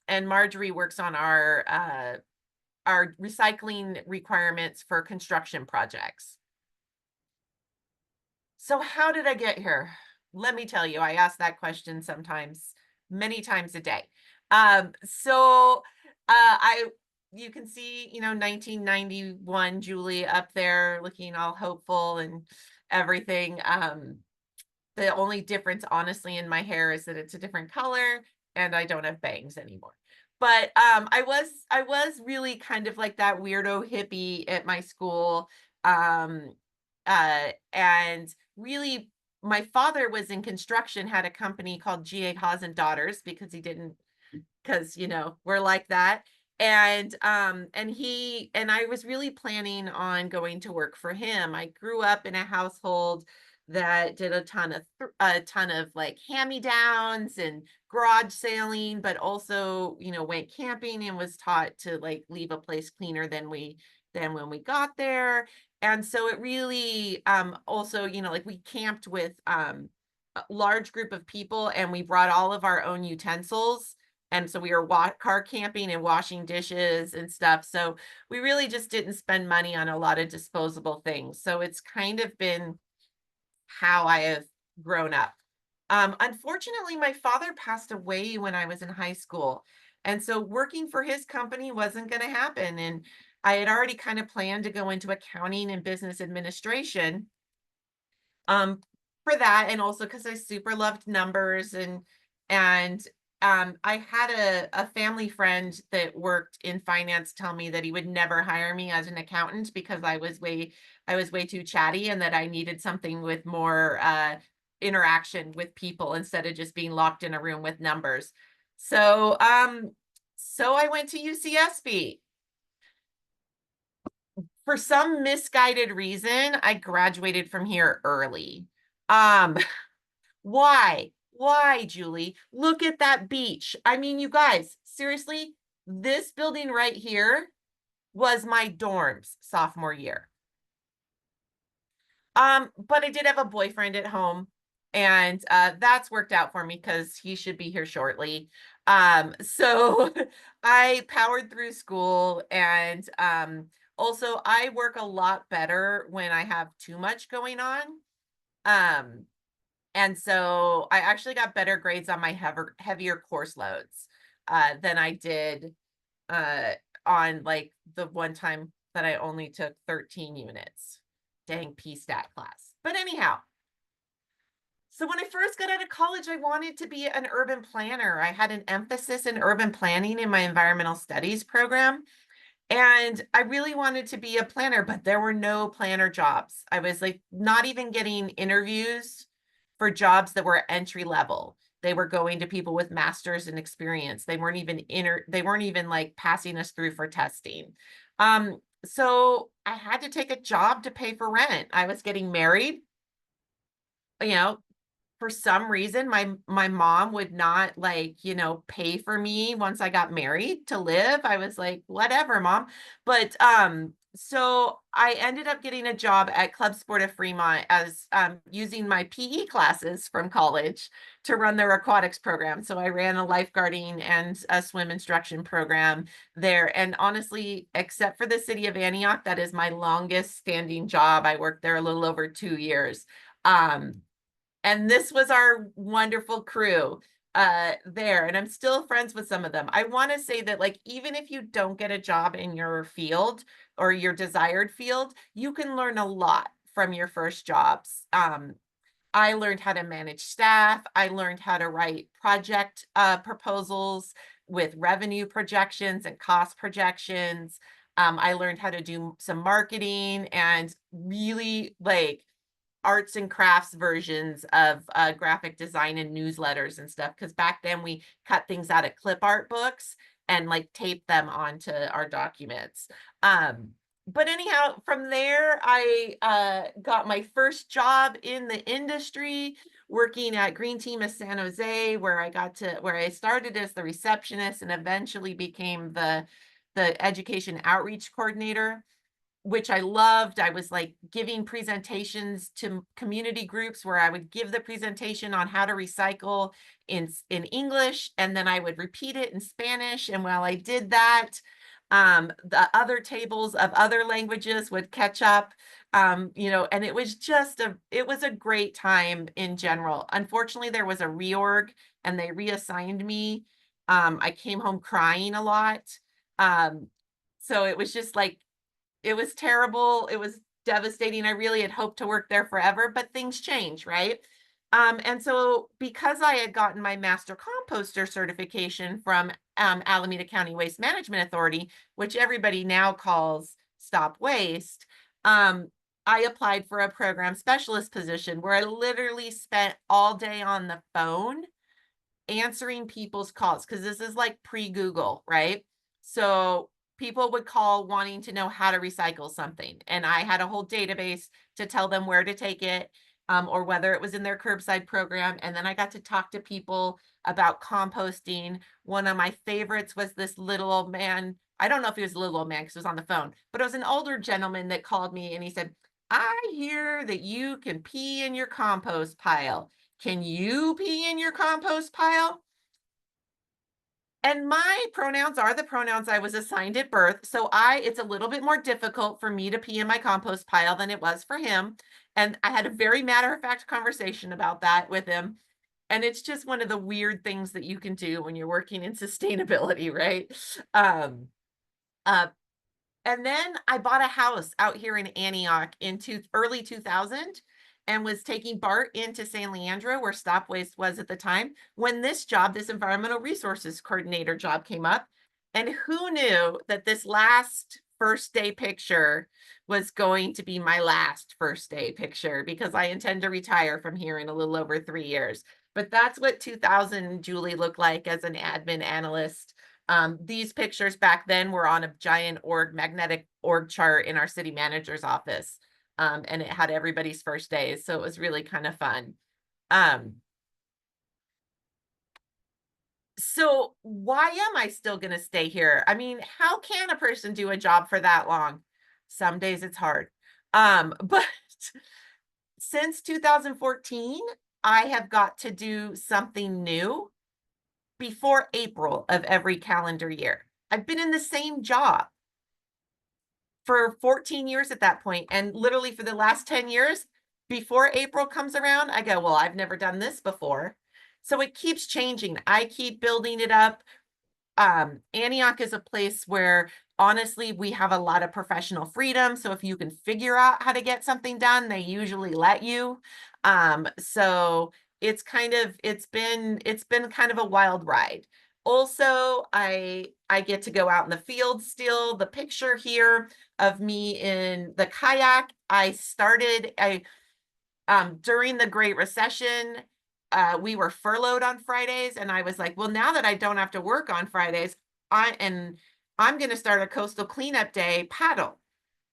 And Marjorie works on our recycling requirements for construction projects. So how did I get here? Let me tell you, I ask that question sometimes, many times a day. You can see, 1991 Julie up there looking all hopeful and everything. The only difference, honestly, in my hair is that it's a different color and I don't have bangs anymore. But I was really kind of like that weirdo hippie at my school. And really, my father was in construction, had a company called G.A. Haas and Daughters because we're like that. And I was really planning on going to work for him. I grew up in a household that did a ton of like hand-me-downs and garage sailing, but also, went camping and was taught to like leave a place cleaner than when we got there. And so it really also, like we camped with a large group of people and we brought all of our own utensils. And so we were car camping and washing dishes and stuff. So we really just didn't spend money on a lot of disposable things. So it's kind of been how I have grown up. Unfortunately, my father passed away when I was in high school. And so working for his company wasn't going to happen. And I had already kind of planned to go into accounting and business administration for that. And also because I super loved numbers and I had a family friend that worked in finance tell me that he would never hire me as an accountant because I was way too chatty and that I needed something with more interaction with people instead of just being locked in a room with numbers. So I went to UCSB. For some misguided reason, I graduated from here early. Why? Why, Julie? Look at that beach. I mean, you guys, seriously, this building right here was my dorms sophomore year. But I did have a boyfriend at home, and that's worked out for me because he should be here shortly. So I powered through school, and also I work a lot better when I have too much going on. And so I actually got better grades on my heavier course loads than I did on like the one time that I only took 13 units. Dang P-Stat class. But anyhow, so when I first got out of college, I wanted to be an urban planner. I had an emphasis in urban planning in my environmental studies program. And I really wanted to be a planner, but there were no planner jobs. I was like not even getting interviews for jobs that were entry level. They were going to people with masters and experience. They weren't even like passing us through for testing. So I had to take a job to pay for rent. I was getting married. For some reason, my mom would not pay for me once I got married to live. I was like, whatever, mom. But so I ended up getting a job at Club Sport of Fremont as using my PE classes from college to run their aquatics program. So I ran a lifeguarding and a swim instruction program there. And honestly, except for the city of Antioch, that is my longest standing job. I worked there a little over 2 years. And this was our wonderful crew there. And I'm still friends with some of them. I want to say that even if you don't get a job in your field or your desired field, you can learn a lot from your first jobs. I learned how to manage staff. I learned how to write project proposals with revenue projections and cost projections. I learned how to do some marketing and really like arts and crafts versions of graphic design and newsletters and stuff. Because back then we cut things out of clip art books and like tape them onto our documents. But anyhow, from there, I got my first job in the industry working at Green Team of San Jose, where I started as the receptionist and eventually became the education outreach coordinator, which I loved. I was like giving presentations to community groups where I would give the presentation on how to recycle in English, and then I would repeat it in Spanish. And while I did that, the other tables of other languages would catch up, you know, and it was just it was a great time in general. Unfortunately, there was a reorg and they reassigned me. I came home crying a lot. So it was just like, it was terrible. It was devastating. I really had hoped to work there forever, but things change, right? And so because I had gotten my master composter certification from Alameda County Waste Management Authority, which everybody now calls Stop Waste, I applied for a program specialist position where I literally spent all day on the phone answering people's calls, because this is like pre-Google, right? So people would call wanting to know how to recycle something, and I had a whole database to tell them where to take it, or whether it was in their curbside program. And then I got to talk to people about composting. One of my favorites was this little old man. I don't know if he was a little old man because it was on the phone, but it was an older gentleman that called me and he said, I hear that you can pee in your compost pile. Can you pee in your compost pile? And my pronouns are the pronouns I was assigned at birth. So it's a little bit more difficult for me to pee in my compost pile than it was for him. And I had a very matter-of-fact conversation about that with him. And it's just one of the weird things that you can do when you're working in sustainability, right? And then I bought a house out here in Antioch in early 2000 and was taking BART into San Leandro, where Stop Waste was at the time, when this environmental resources coordinator job came up. And who knew that this last first day picture was going to be my last first day picture, because I intend to retire from here in a little over 3 years. But that's what 2000 Julie looked like as an admin analyst. These pictures back then were on a giant magnetic org chart in our city manager's office. And it had everybody's first days. So it was really kind of fun. So why am I still going to stay here? I mean, how can a person do a job for that long? Some days it's hard. But since 2014, I have got to do something new before April of every calendar year. I've been in the same job for 14 years at that point. And literally for the last 10 years, before April comes around, I go, well, I've never done this before. So it keeps changing. I keep building it up. Antioch is a place where honestly, we have a lot of professional freedom. So if you can figure out how to get something done, they usually let you. So it's been kind of a wild ride. Also, I get to go out in the field still. The picture here of me in the kayak, I started during the Great Recession. We were furloughed on Fridays, and I was like, well, now that I don't have to work on Fridays, I'm going to start a coastal cleanup day paddle,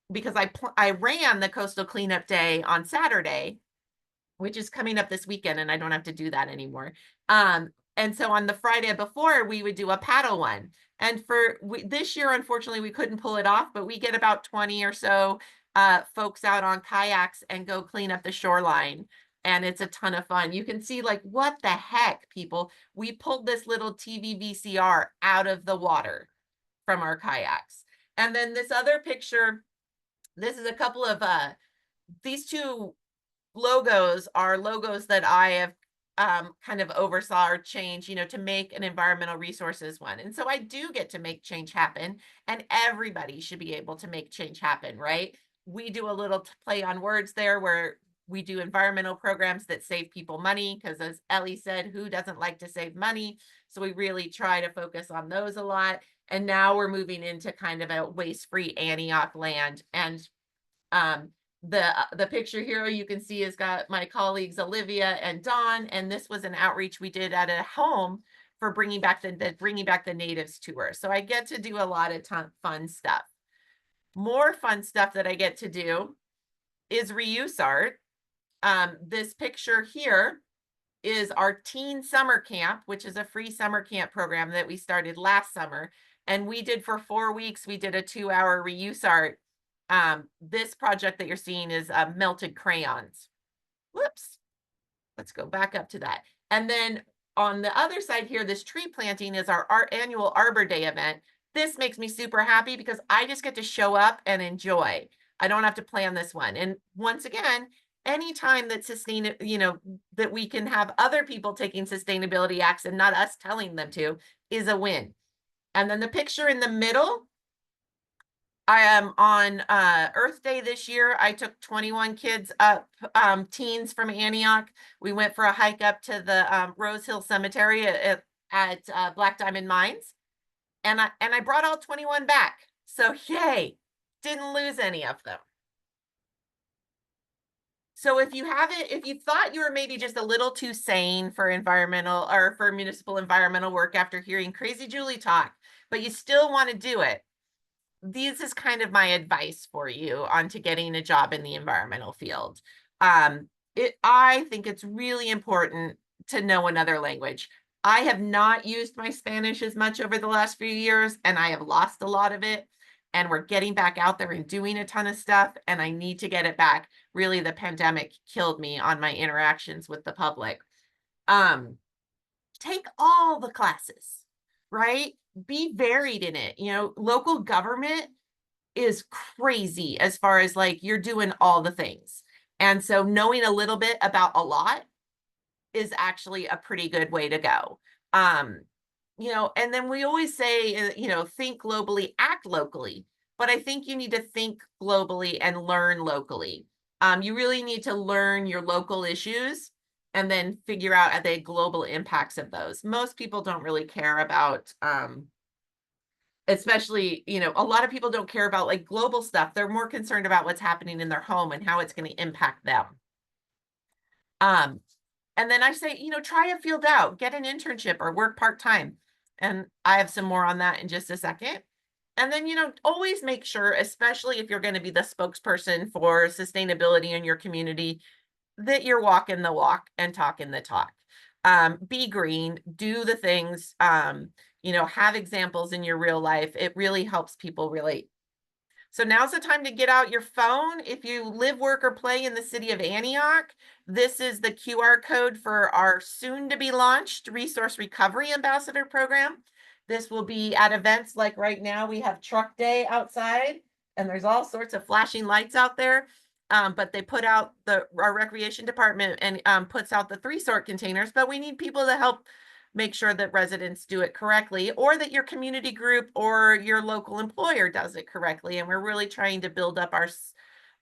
because I ran the coastal cleanup day on Saturday, which is coming up this weekend, and I don't have to do that anymore. And so on the Friday before, we would do a paddle one. And this year, unfortunately, we couldn't pull it off, but we get about 20 or so folks out on kayaks and go clean up the shoreline. And it's a ton of fun. You can see, like, what the heck, people? We pulled this little TV VCR out of the water from our kayaks. And then this other picture, this is a couple of these two logos are logos that I have kind of oversaw or change, to make an environmental resources one. And so I do get to make change happen, and everybody should be able to make change happen, right? we do a little play on words there where we do environmental programs that save people money, because as Ellie said, who doesn't like to save money? So we really try to focus on those a lot. And now we're moving into kind of a waste-free Antioch land. And the picture here you can see has got my colleagues Olivia and Dawn, and this was an outreach we did at a home for bringing back the natives tour. So I get to do a lot of fun stuff. More fun stuff that I get to do is reuse art. This picture here is our teen summer camp, which is a free summer camp program that we started last summer. And we did for 4 weeks, we did a 2-hour reuse art. This project that you're seeing is melted crayons. Whoops. Let's go back up to that. And then on the other side here, this tree planting is our annual Arbor Day event. This makes me super happy because I just get to show up and enjoy. I don't have to plan this one. And once again, anytime that that we can have other people taking sustainability acts and not us telling them to is a win. And then the picture in the middle, I am on Earth Day this year. I took 21 kids up, teens from Antioch. We went for a hike up to the Rose Hill Cemetery at Black Diamond Mines. And I brought all 21 back. So yay, didn't lose any of them. So if you thought you were maybe just a little too sane for environmental or for municipal environmental work after hearing Crazy Julie talk, but you still want to do it, this is kind of my advice for you onto getting a job in the environmental field. I think it's really important to know another language. I have not used my Spanish as much over the last few years, and I have lost a lot of it. And we're getting back out there and doing a ton of stuff, and I need to get it back. Really, the pandemic killed me on my interactions with the public. Take all the classes, right? Be varied in it. Local government is crazy as far as like you're doing all the things. And so knowing a little bit about a lot is actually a pretty good way to go. And then we always say, think globally, act locally. But I think you need to think globally and learn locally. You really need to learn your local issues and then figure out the global impacts of those. Most people don't really care about, especially, a lot of people don't care about like global stuff. They're more concerned about what's happening in their home and how it's going to impact them. And then I say, try a field out, get an internship or work part-time. And I have some more on that in just a second. And then, always make sure, especially if you're going to be the spokesperson for sustainability in your community, that you're walking the walk and talking the talk. Be green, do the things, have examples in your real life. It really helps people relate. So now's the time to get out your phone. If you live, work, or play in the city of Antioch, this is the QR code for our soon to be launched Resource Recovery Ambassador Program. This will be at events like right now, we have Truck Day outside, and there's all sorts of flashing lights out there. But they put out our recreation department and puts out the 3-sort containers, but we need people to help make sure that residents do it correctly, or that your community group or your local employer does it correctly. And we're really trying to build up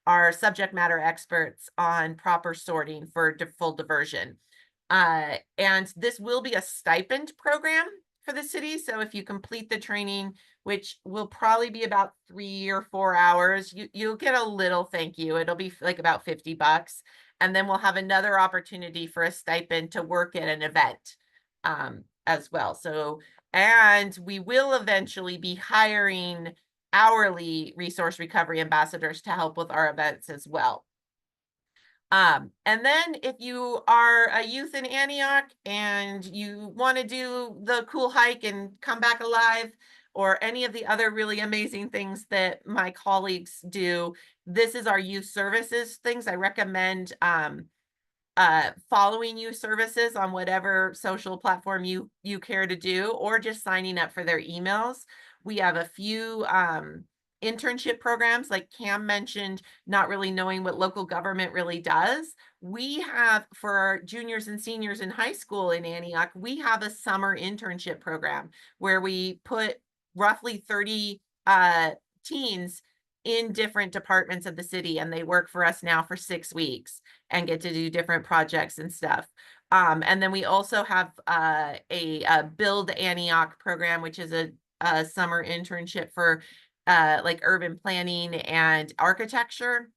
our subject matter experts on proper sorting for full diversion. And this will be a stipend program for the city. So if you complete the training, which will probably be about 3 or 4 hours, you'll get a little thank you. It'll be like about $50. And then we'll have another opportunity for a stipend to work at an event as well. So, and we will eventually be hiring hourly resource recovery ambassadors to help with our events as well. And then if you are a youth in Antioch and you want to do the cool hike and come back alive, or any of the other really amazing things that my colleagues do, this is our youth services things. I recommend following youth services on whatever social platform you care to do, or just signing up for their emails. We have a few internship programs, like Cam mentioned, not really knowing what local government really does. We have, for our juniors and seniors in high school in Antioch, we have a summer internship program where we put roughly 30 teens in different departments of the city, and they work for us now for 6 weeks and get to do different projects and stuff. And then we also have a Build Antioch program, which is a summer internship for like urban planning and architecture,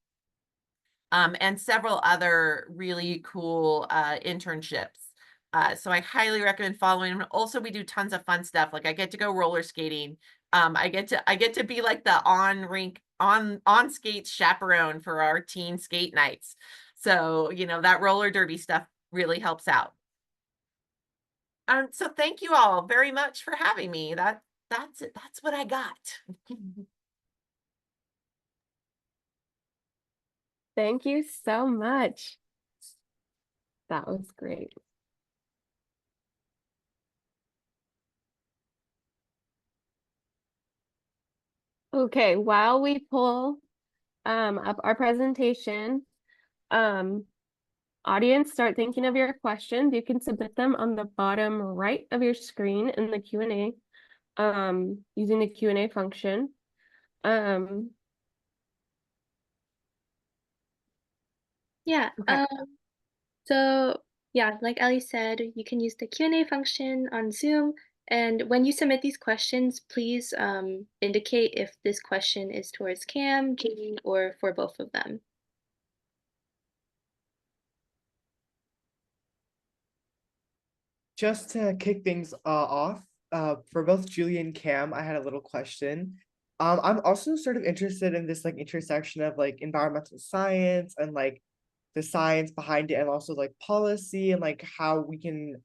and several other really cool internships. So I highly recommend following them. Also, we do tons of fun stuff. Like I get to go roller skating. I get to be like the on skate chaperone for our teen skate nights. So, you know, that roller derby stuff really helps out. So thank you all very much for having me. That's it. That's what I got. Thank you so much. That was great. Okay, while we pull up our presentation, audience, start thinking of your questions. You can submit them on the bottom right of your screen in the Q&A, using the Q&A function. Yeah. Okay. So yeah, like Ellie said, you can use the Q&A function on Zoom. And when you submit these questions, please indicate if this question is towards Cam, Jamie, or for both of them. Just to kick things off, for both Julie and Cam, I had a little question. I'm also sort of interested in this like intersection of like environmental science and like the science behind it, and also like policy and like how we can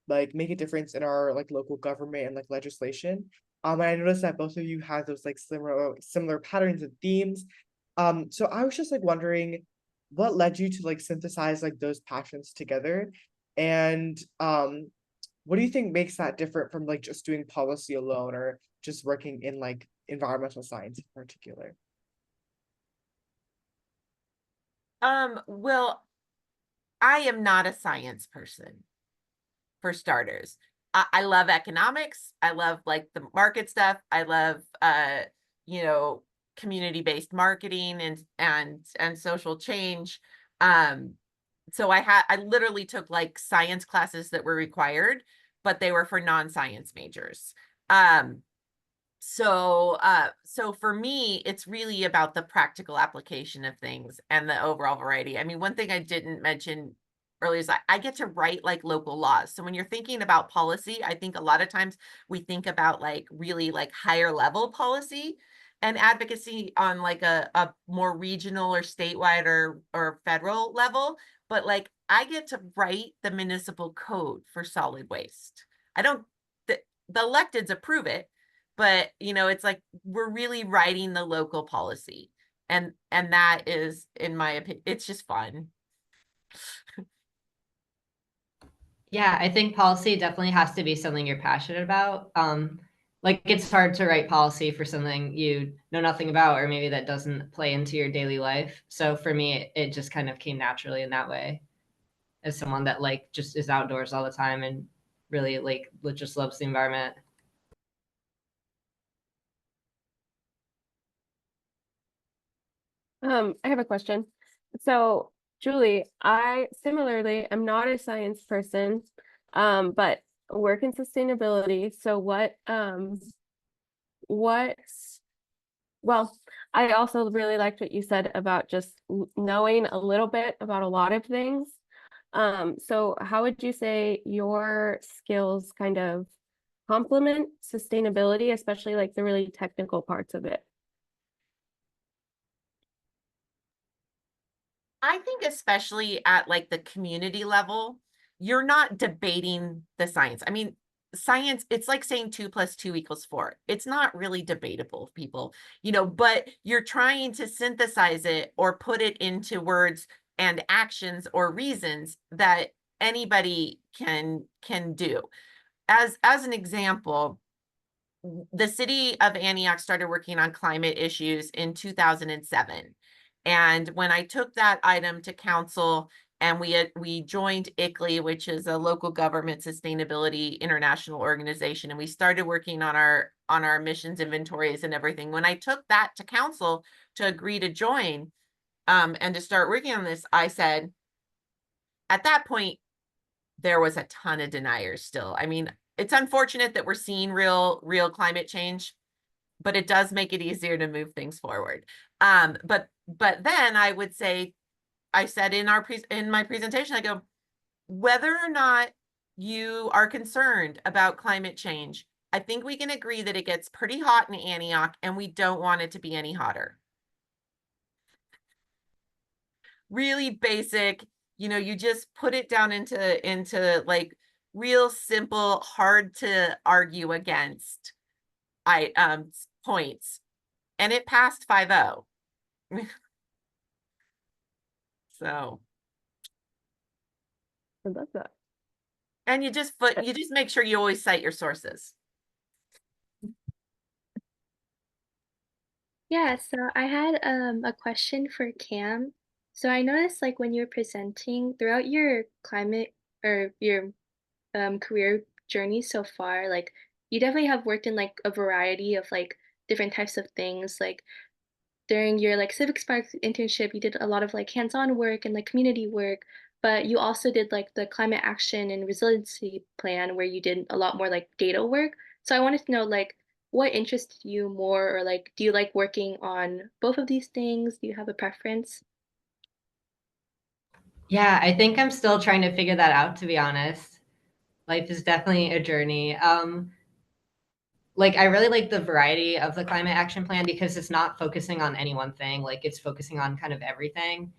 like make a difference in our like local government and like legislation. And I noticed that both of you have those like similar patterns and themes. So I was just like wondering what led you to like synthesize like those passions together, and what do you think makes that different from like just doing policy alone or just working in like environmental science in particular? Well, I am not a science person, for starters. I love economics. I love like the market stuff. I love you know, community-based marketing and social change. So I literally took like science classes that were required, but they were for non-science majors. So for me, it's really about the practical application of things and the overall variety. I mean, one thing I didn't mention earlier is I get to write like local laws. So when you're thinking about policy, I think a lot of times we think about like really like higher level policy and advocacy on like a more regional or statewide or federal level. But like I get to write the municipal code for solid waste. I don't, the electeds approve it, but you know, it's like we're really writing the local policy, and that is, in my opinion, it's just fun. Yeah, I think policy definitely has to be something you're passionate about. Like it's hard to write policy for something you know nothing about, or maybe that doesn't play into your daily life. So for me, it just kind of came naturally in that way, as someone that like just is outdoors all the time and really like just loves the environment. I have a question. So, Julie, I similarly am not a science person, but work in sustainability. So well, I also really liked what you said about just knowing a little bit about a lot of things. So how would you say your skills kind of complement sustainability, especially like the really technical parts of it? I think especially at like the community level, you're not debating the science. I mean, science, it's like saying 2 + 2 = 4. It's not really debatable, people, you know, but you're trying to synthesize it or put it into words and actions or reasons that anybody can do. As an example, the city of Antioch started working on climate issues in 2007. And when I took that item to council and we joined ICLEI, which is a local government sustainability international organization, and we started working on our emissions inventories and everything. When I took that to council to agree to join and to start working on this, I said, at that point, there was a ton of deniers still. I mean, it's unfortunate that we're seeing real climate change, but it does make it easier to move things forward. But then I would say, I said in my presentation, I go, whether or not you are concerned about climate change, I think we can agree that it gets pretty hot in Antioch and we don't want it to be any hotter. Really basic, you just put it down into like real simple, hard to argue against points. And it passed 5-0. So. I love that. And you just make sure you always cite your sources. Yeah, so I had a question for Cam. So I noticed like when you're presenting throughout your climate or your career journey so far, like you definitely have worked in like a variety of like different types of things. Like during your like Civic Sparks internship, you did a lot of like hands-on work and like community work, but you also did like the climate action and resiliency plan where you did a lot more like data work. So I wanted to know like what interests you more, or like do you like working on both of these things? Do you have a preference? Yeah, I think I'm still trying to figure that out, to be honest. Life is definitely a journey. Like I really like the variety of the climate action plan because it's not focusing on any one thing. Like it's focusing on kind of everything,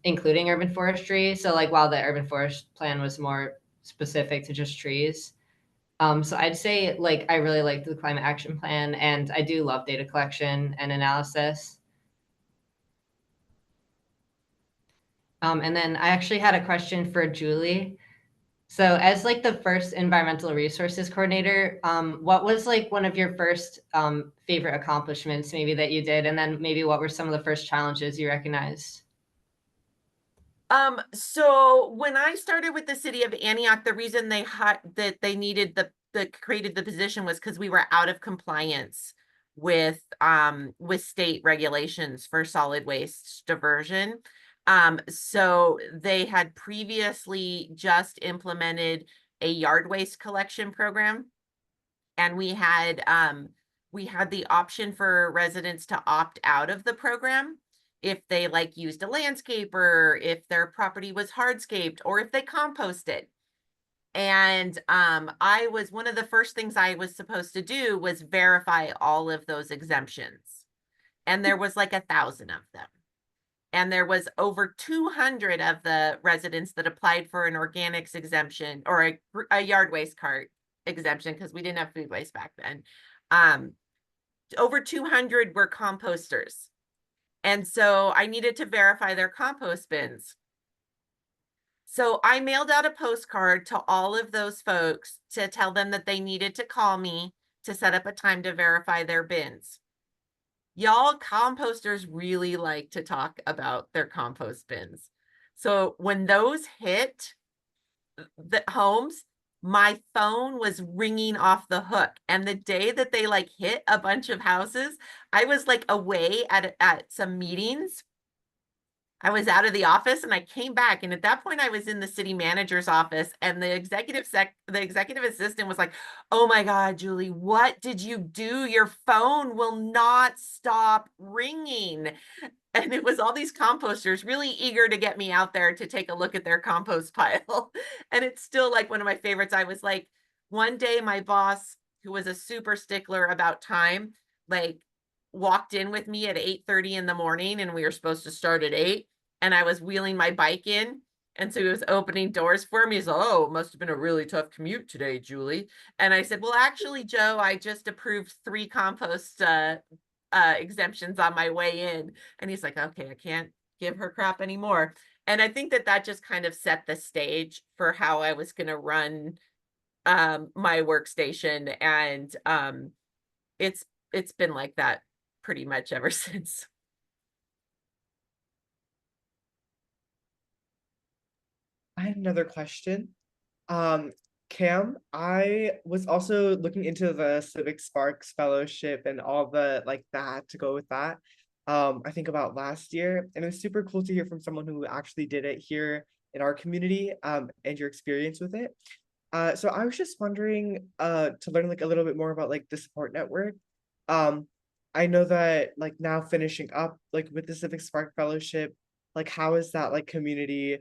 including urban forestry. So like while the urban forest plan was more specific to just trees. So I'd say like I really like the climate action plan, and I do love data collection and analysis. And then I actually had a question for Julie. So as like the first environmental resources coordinator, what was like one of your first favorite accomplishments maybe that you did? And then maybe what were some of the first challenges you recognized? So when I started with the city of Antioch, the reason they needed created the position was because we were out of compliance with state regulations for solid waste diversion. So they had previously just implemented a yard waste collection program, and we had the option for residents to opt out of the program if they like used a landscaper, if their property was hardscaped, or if they composted. And I was, one of the first things I was supposed to do was verify all of those exemptions. And there was like 1,000 of them. And there was over 200 of the residents that applied for an organics exemption or a yard waste cart exemption, because we didn't have food waste back then. Over 200 were composters. And so I needed to verify their compost bins. So I mailed out a postcard to all of those folks to tell them that they needed to call me to set up a time to verify their bins. Y'all, composters really like to talk about their compost bins. So when those hit the homes, my phone was ringing off the hook. And the day that they like hit a bunch of houses, I was like away at some meetings. I was out of the office and I came back, and at that point I was in the city manager's office, and the executive assistant was like, "Oh my God, Julie, what did you do? Your phone will not stop ringing." And it was all these composters really eager to get me out there to take a look at their compost pile. And it's still like one of my favorites. I was like, one day my boss, who was a super stickler about time, like walked in with me at 8:30 in the morning, and we were supposed to start at 8. And I was wheeling my bike in. And so he was opening doors for me. He's like, "Oh, it must have been a really tough commute today, Julie." And I said, "Well, actually, Joe, I just approved 3 compost exemptions on my way in." And he's like, "Okay, I can't give her crap anymore." And I think that just kind of set the stage for how I was going to run my workstation. And it's been like that pretty much ever since. I had another question. Cam, I was also looking into the Civic Sparks Fellowship and all the like that to go with that. I think about last year, and it was super cool to hear from someone who actually did it here in our community, and your experience with it. So I was just wondering, to learn like a little bit more about like the support network. Um, I know that like now finishing up like with the Civic Spark Fellowship, like how is that like community,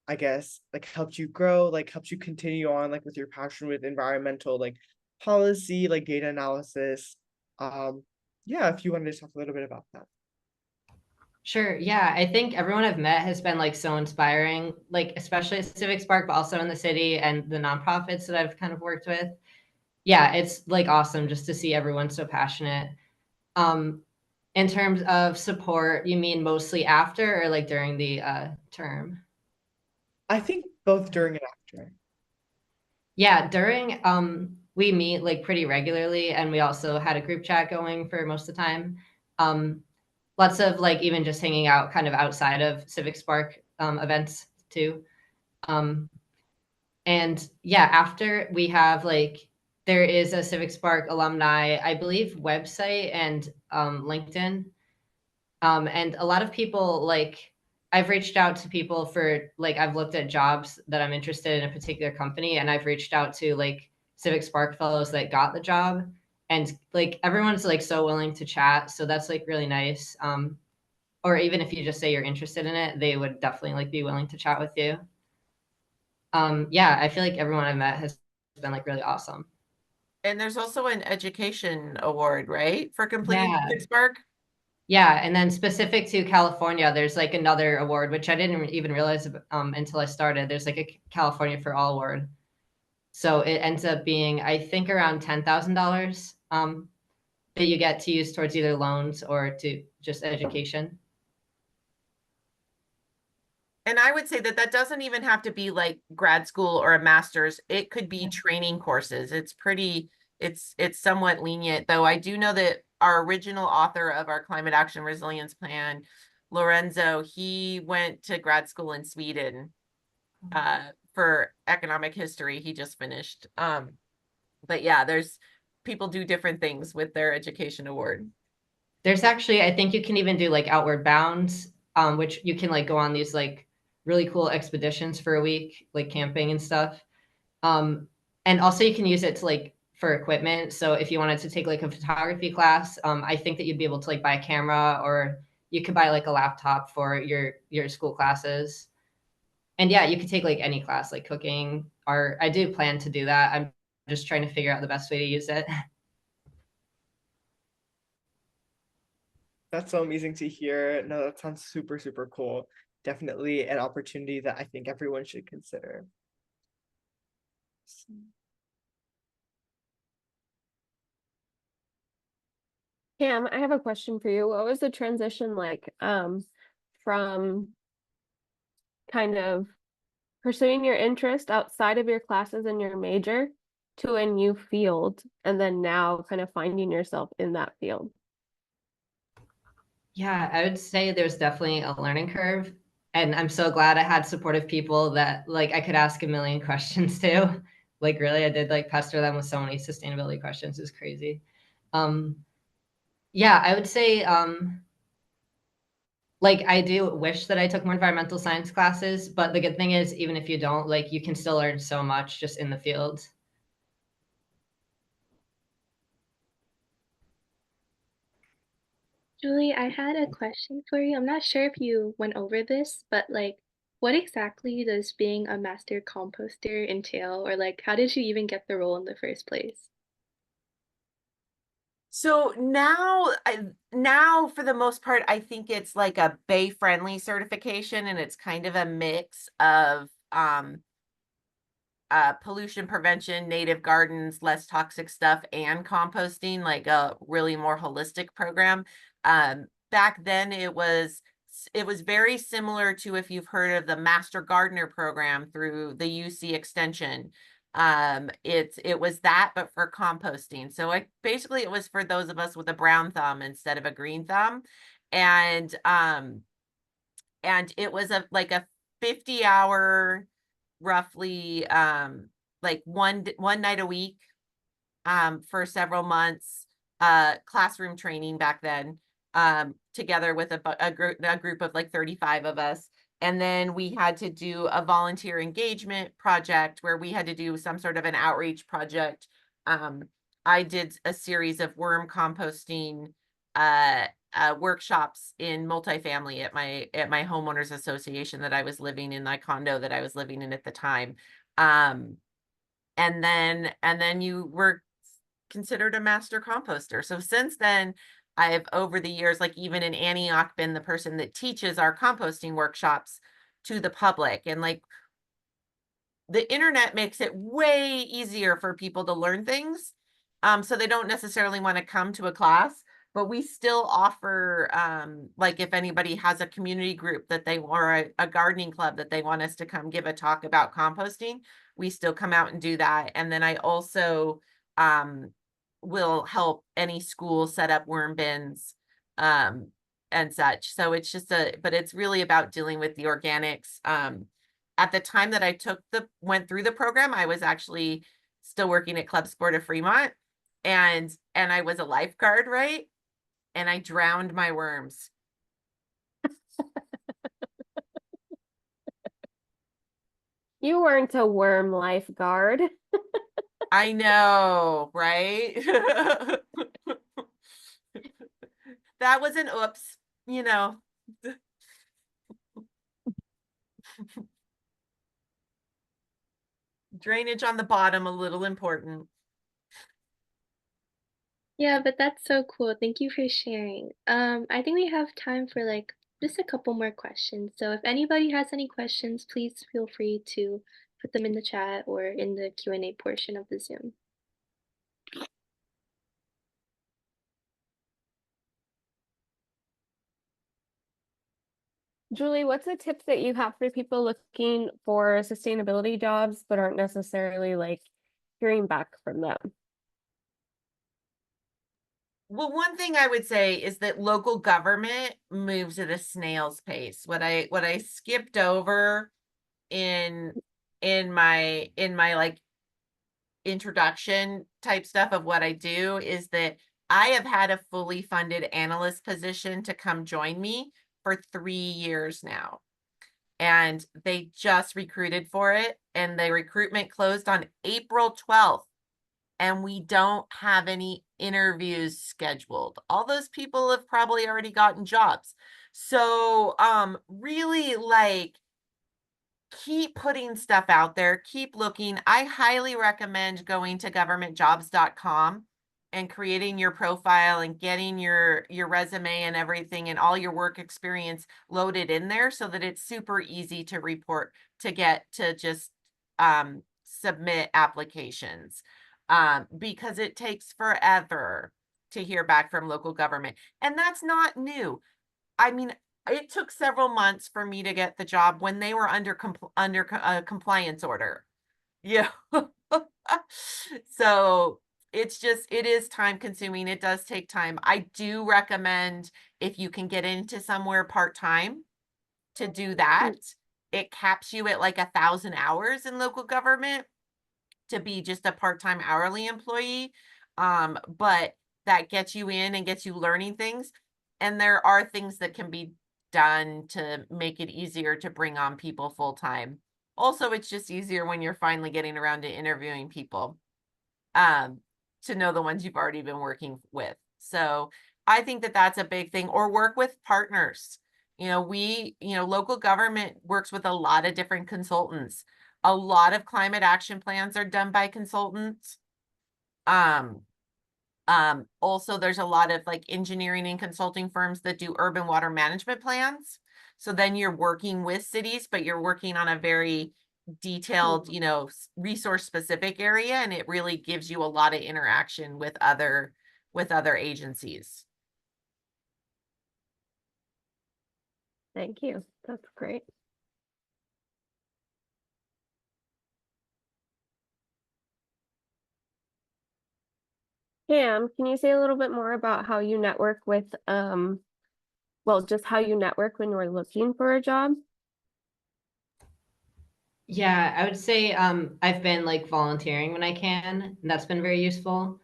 I guess, like helped you grow, like helped you continue on like with your passion with environmental like policy, like data analysis. Um, yeah, if you wanted to talk a little bit about that. Sure. Yeah. I think everyone I've met has been like so inspiring, like especially at Civic Spark, but also in the city and the nonprofits that I've kind of worked with. Yeah, it's like awesome just to see everyone so passionate. Um, in terms of support, you mean mostly after or like during the term? I think both during and after. Yeah, during we meet like pretty regularly, and we also had a group chat going for most of the time. Um, lots of like even just hanging out kind of outside of Civic Spark events too. Um, and yeah, after we have like there is a Civic Spark alumni, I believe, website and LinkedIn. And a lot of people like I've reached out to people for like I've looked at jobs that I'm interested in a particular company, and I've reached out to like Civic Spark fellows that got the job, and like everyone's like so willing to chat, so that's like really nice. Or even if you just say you're interested in it, they would definitely like be willing to chat with you. Yeah, I feel like everyone I've met has been like really awesome. And there's also an education award, right? For completing Yeah. Civic Spark? Yeah, and then specific to California, there's like another award, which I didn't even realize until I started. There's like a California for All award. So it ends up being, I think, around $10,000 that you get to use towards either loans or to just education. And I would say that that doesn't even have to be like grad school or a master's. It could be training courses. It's pretty, it's somewhat lenient, though I do know that our original author of our climate action resilience plan, Lorenzo, he went to grad school in Sweden for economic history. He just finished. But yeah, there's people do different things with their education award. There's actually, I think you can even do like Outward Bounds, which you can like go on these like really cool expeditions for a week, like camping and stuff. And also you can use it to like for equipment. So if you wanted to take like a photography class, I think that you'd be able to like buy a camera, or you could buy like a laptop for your school classes. And yeah, you could take like any class, like cooking, art. I do plan to do that. I'm just trying to figure out the best way to use it. That's so amazing to hear. No, that sounds super, super cool. Definitely an opportunity that I think everyone should consider. Cam, I have a question for you. What was the transition like from kind of pursuing your interest outside of your classes and your major to a new field, and then now kind of finding yourself in that field? Yeah, I would say there's definitely a learning curve. And I'm so glad I had supportive people that like I could ask a million questions to. Like really, I did like pester them with so many sustainability questions. It's crazy. Um, yeah, I would say like I do wish that I took more environmental science classes, but the good thing is even if you don't, like you can still learn so much just in the field. Julie, I had a question for you. I'm not sure if you went over this, but like, what exactly does being a master composter entail, or like, how did you even get the role in the first place? So now for the most part, I think it's like a bay friendly certification, and it's kind of a mix of pollution prevention, native gardens, less toxic stuff, and composting, like a really more holistic program. Back then it was very similar to, if you've heard of the Master Gardener program through the UC Extension. It was that, but for composting. So basically it was for those of us with a brown thumb instead of a green thumb. And it was like a 50-hour roughly like one night a week for several months classroom training back then. together with a group of like 35 of us. And then we had to do a volunteer engagement project where we had to do some sort of an outreach project. I did a series of worm composting workshops in multifamily at my homeowners association that I was living in, my condo that I was living in at the time. And then you were considered a master composter. So since then, I've over the years, like even in Antioch, been the person that teaches our composting workshops to the public. And like the internet makes it way easier for people to learn things. So they don't necessarily want to come to a class, but we still offer, like if anybody has a community group that they, or a gardening club that they want us to come give a talk about composting, we still come out and do that. And then I also will help any school set up worm bins and such. So it's just but it's really about dealing with the organics. At the time that I went through the program, I was actually still working at Club Sport of Fremont, and I was a lifeguard, right? And I drowned my worms. You weren't a worm lifeguard. I know, right? That was an oops, you know. Drainage on the bottom, a little important. Yeah, but that's so cool. Thank you for sharing. I think we have time for like just a couple more questions. So if anybody has any questions, please feel free to put them in the chat or in the Q&A portion of the Zoom. Julie, what's a tip that you have for people looking for sustainability jobs but aren't necessarily like hearing back from them? Well, one thing I would say is that local government moves at a snail's pace. What I skipped over in my like introduction type stuff of what I do is that I have had a fully funded analyst position to come join me for 3 years now. And they just recruited for it, and the recruitment closed on April 12th. And we don't have any interviews scheduled. All those people have probably already gotten jobs. So really like keep putting stuff out there, keep looking. I highly recommend going to governmentjobs.com and creating your profile and getting your resume and everything and all your work experience loaded in there so that it's super easy to report, to get to just submit applications. Because it takes forever to hear back from local government. And that's not new. I mean, it took several months for me to get the job when they were under a compliance order. Yeah. So it is time consuming. It does take time. I do recommend if you can get into somewhere part-time to do that. It caps you at like 1,000 hours in local government to be just a part-time hourly employee. But that gets you in and gets you learning things. And there are things that can be done to make it easier to bring on people full-time. Also, it's just easier when you're finally getting around to interviewing people, to know the ones you've already been working with. So I think that that's a big thing. Or work with partners. Local government works with a lot of different consultants. A lot of climate action plans are done by consultants. Also, there's a lot of like engineering and consulting firms that do urban water management plans. So then you're working with cities, but you're working on a very detailed, resource specific area, and it really gives you a lot of interaction with other agencies. Thank you. That's great. Pam, can you say a little bit more about how you network with, just how you network when you're looking for a job? Yeah, I would say I've been like volunteering when I can, and that's been very useful.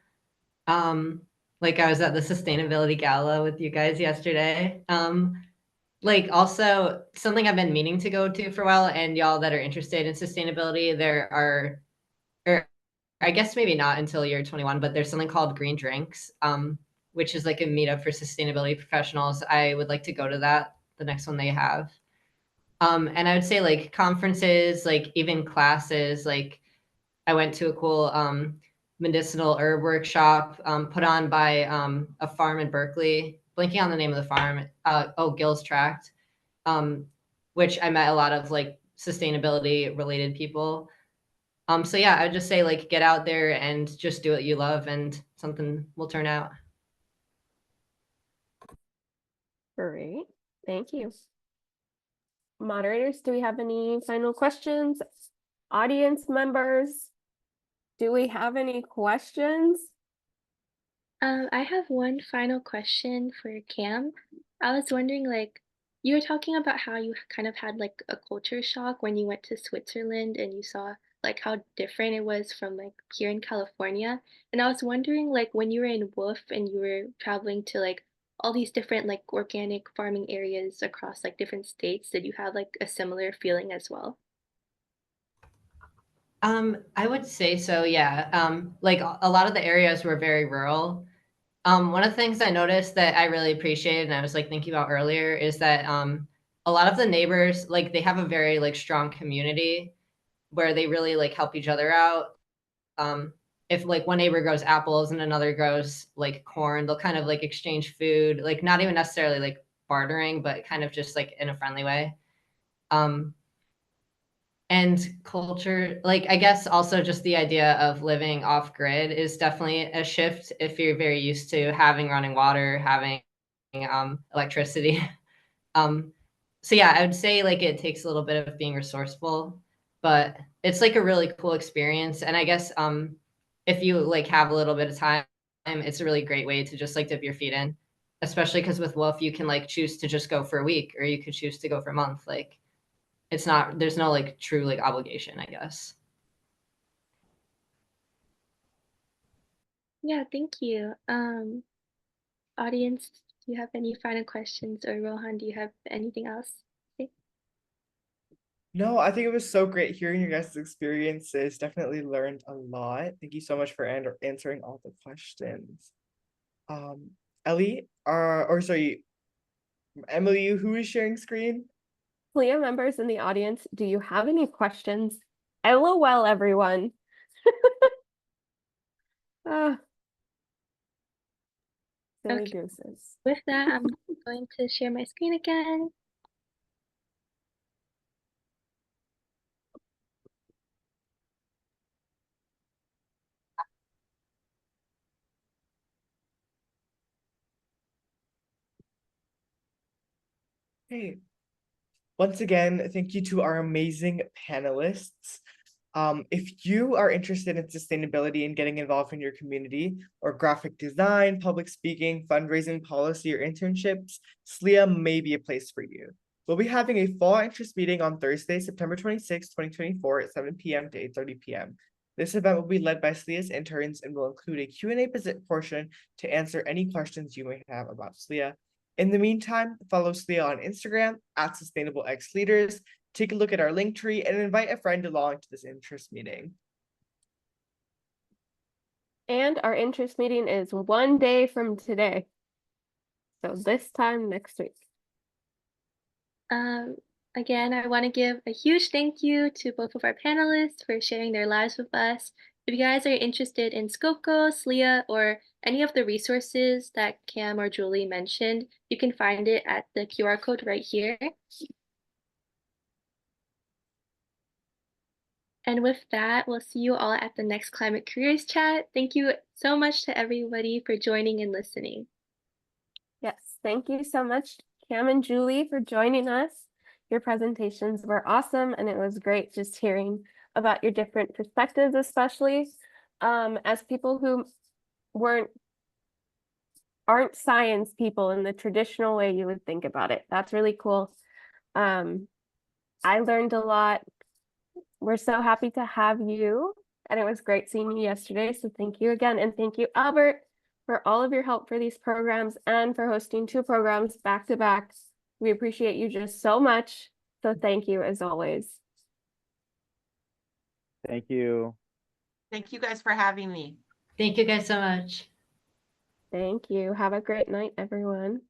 Like I was at the sustainability gala with you guys yesterday. Like also something I've been meaning to go to for a while, and y'all that are interested in sustainability, there are, or I guess maybe not until you're 21, but there's something called Green Drinks, which is like a meetup for sustainability professionals. I would like to go to that, the next one they have. And I would say like conferences, like even classes, like I went to a cool medicinal herb workshop put on by a farm in Berkeley, blanking on the name of the farm, Gill's Tract, which I met a lot of like sustainability related people. So yeah, I would just say like get out there and just do what you love and something will turn out. Great, thank you. Moderators, do we have any final questions? Audience members, do we have any questions? I have one final question for Cam. I was wondering, like, you were talking about how you kind of had like a culture shock when you went to Switzerland and you saw like how different it was from like here in California. And I was wondering, like, when you were in Wolf and you were traveling to like all these different like organic farming areas across like different states, did you have like a similar feeling as well? I would say so, yeah. Like a lot of the areas were very rural. One of the things I noticed that I really appreciated and I was like thinking about earlier is that a lot of the neighbors, like they have a very like strong community where they really like help each other out. If like one neighbor grows apples and another grows like corn, they'll kind of like exchange food, like not even necessarily like bartering, but kind of just like in a friendly way. Um, and culture, like I guess also just the idea of living off grid is definitely a shift if you're very used to having running water, having electricity. So yeah, I would say like it takes a little bit of being resourceful, but it's like a really cool experience. And I guess if you like have a little bit of time, it's a really great way to just like dip your feet in, especially because with Wolf you can like choose to just go for a week or you could choose to go for a month. Like it's not, there's no like true like obligation, I guess. Yeah, thank you. Audience, do you have any final questions, or Rohan, do you have anything else? Okay. No, I think it was so great hearing your guys' experiences. Definitely learned a lot. Thank you so much for answering all the questions. Ellie, or sorry, Emily, who is sharing screen? SLIA members in the audience, do you have any questions? LOL, everyone. Ah, silly Okay. gooses. With that, I'm going to share my screen again. Hey, once again, thank you to our amazing panelists. If you are interested in sustainability and getting involved in your community, or graphic design, public speaking, fundraising, policy, or internships, SLIA may be a place for you. We'll be having a fall interest meeting on Thursday, September 26, 2024 at 7 p.m. to 8:30 p.m. This event will be led by SLIA's interns and will include a Q&A portion to answer any questions you may have about SLIA. In the meantime, follow SLIA on Instagram at SustainableXLeaders. Take a look at our link tree and invite a friend along to this interest meeting. And our interest meeting is one day from today. So this time next week. Again, I want to give a huge thank you to both of our panelists for sharing their lives with us. If you guys are interested in SCOCO, SLIA, or any of the resources that Cam or Julie mentioned, you can find it at the QR code right here. And with that, we'll see you all at the next Climate Careers Chat. Thank you so much to everybody for joining and listening. Yes, thank you so much, Cam and Julie, for joining us. Your presentations were awesome, and it was great just hearing about your different perspectives, especially as people who aren't science people in the traditional way you would think about it. That's really cool. I learned a lot. We're so happy to have you, and it was great seeing you yesterday. So thank you again, and thank you, Albert, for all of your help for these programs and for hosting 2 programs back to back. We appreciate you just so much. So thank you as always. Thank you. Thank you guys for having me. Thank you guys so much. Thank you. Have a great night, everyone.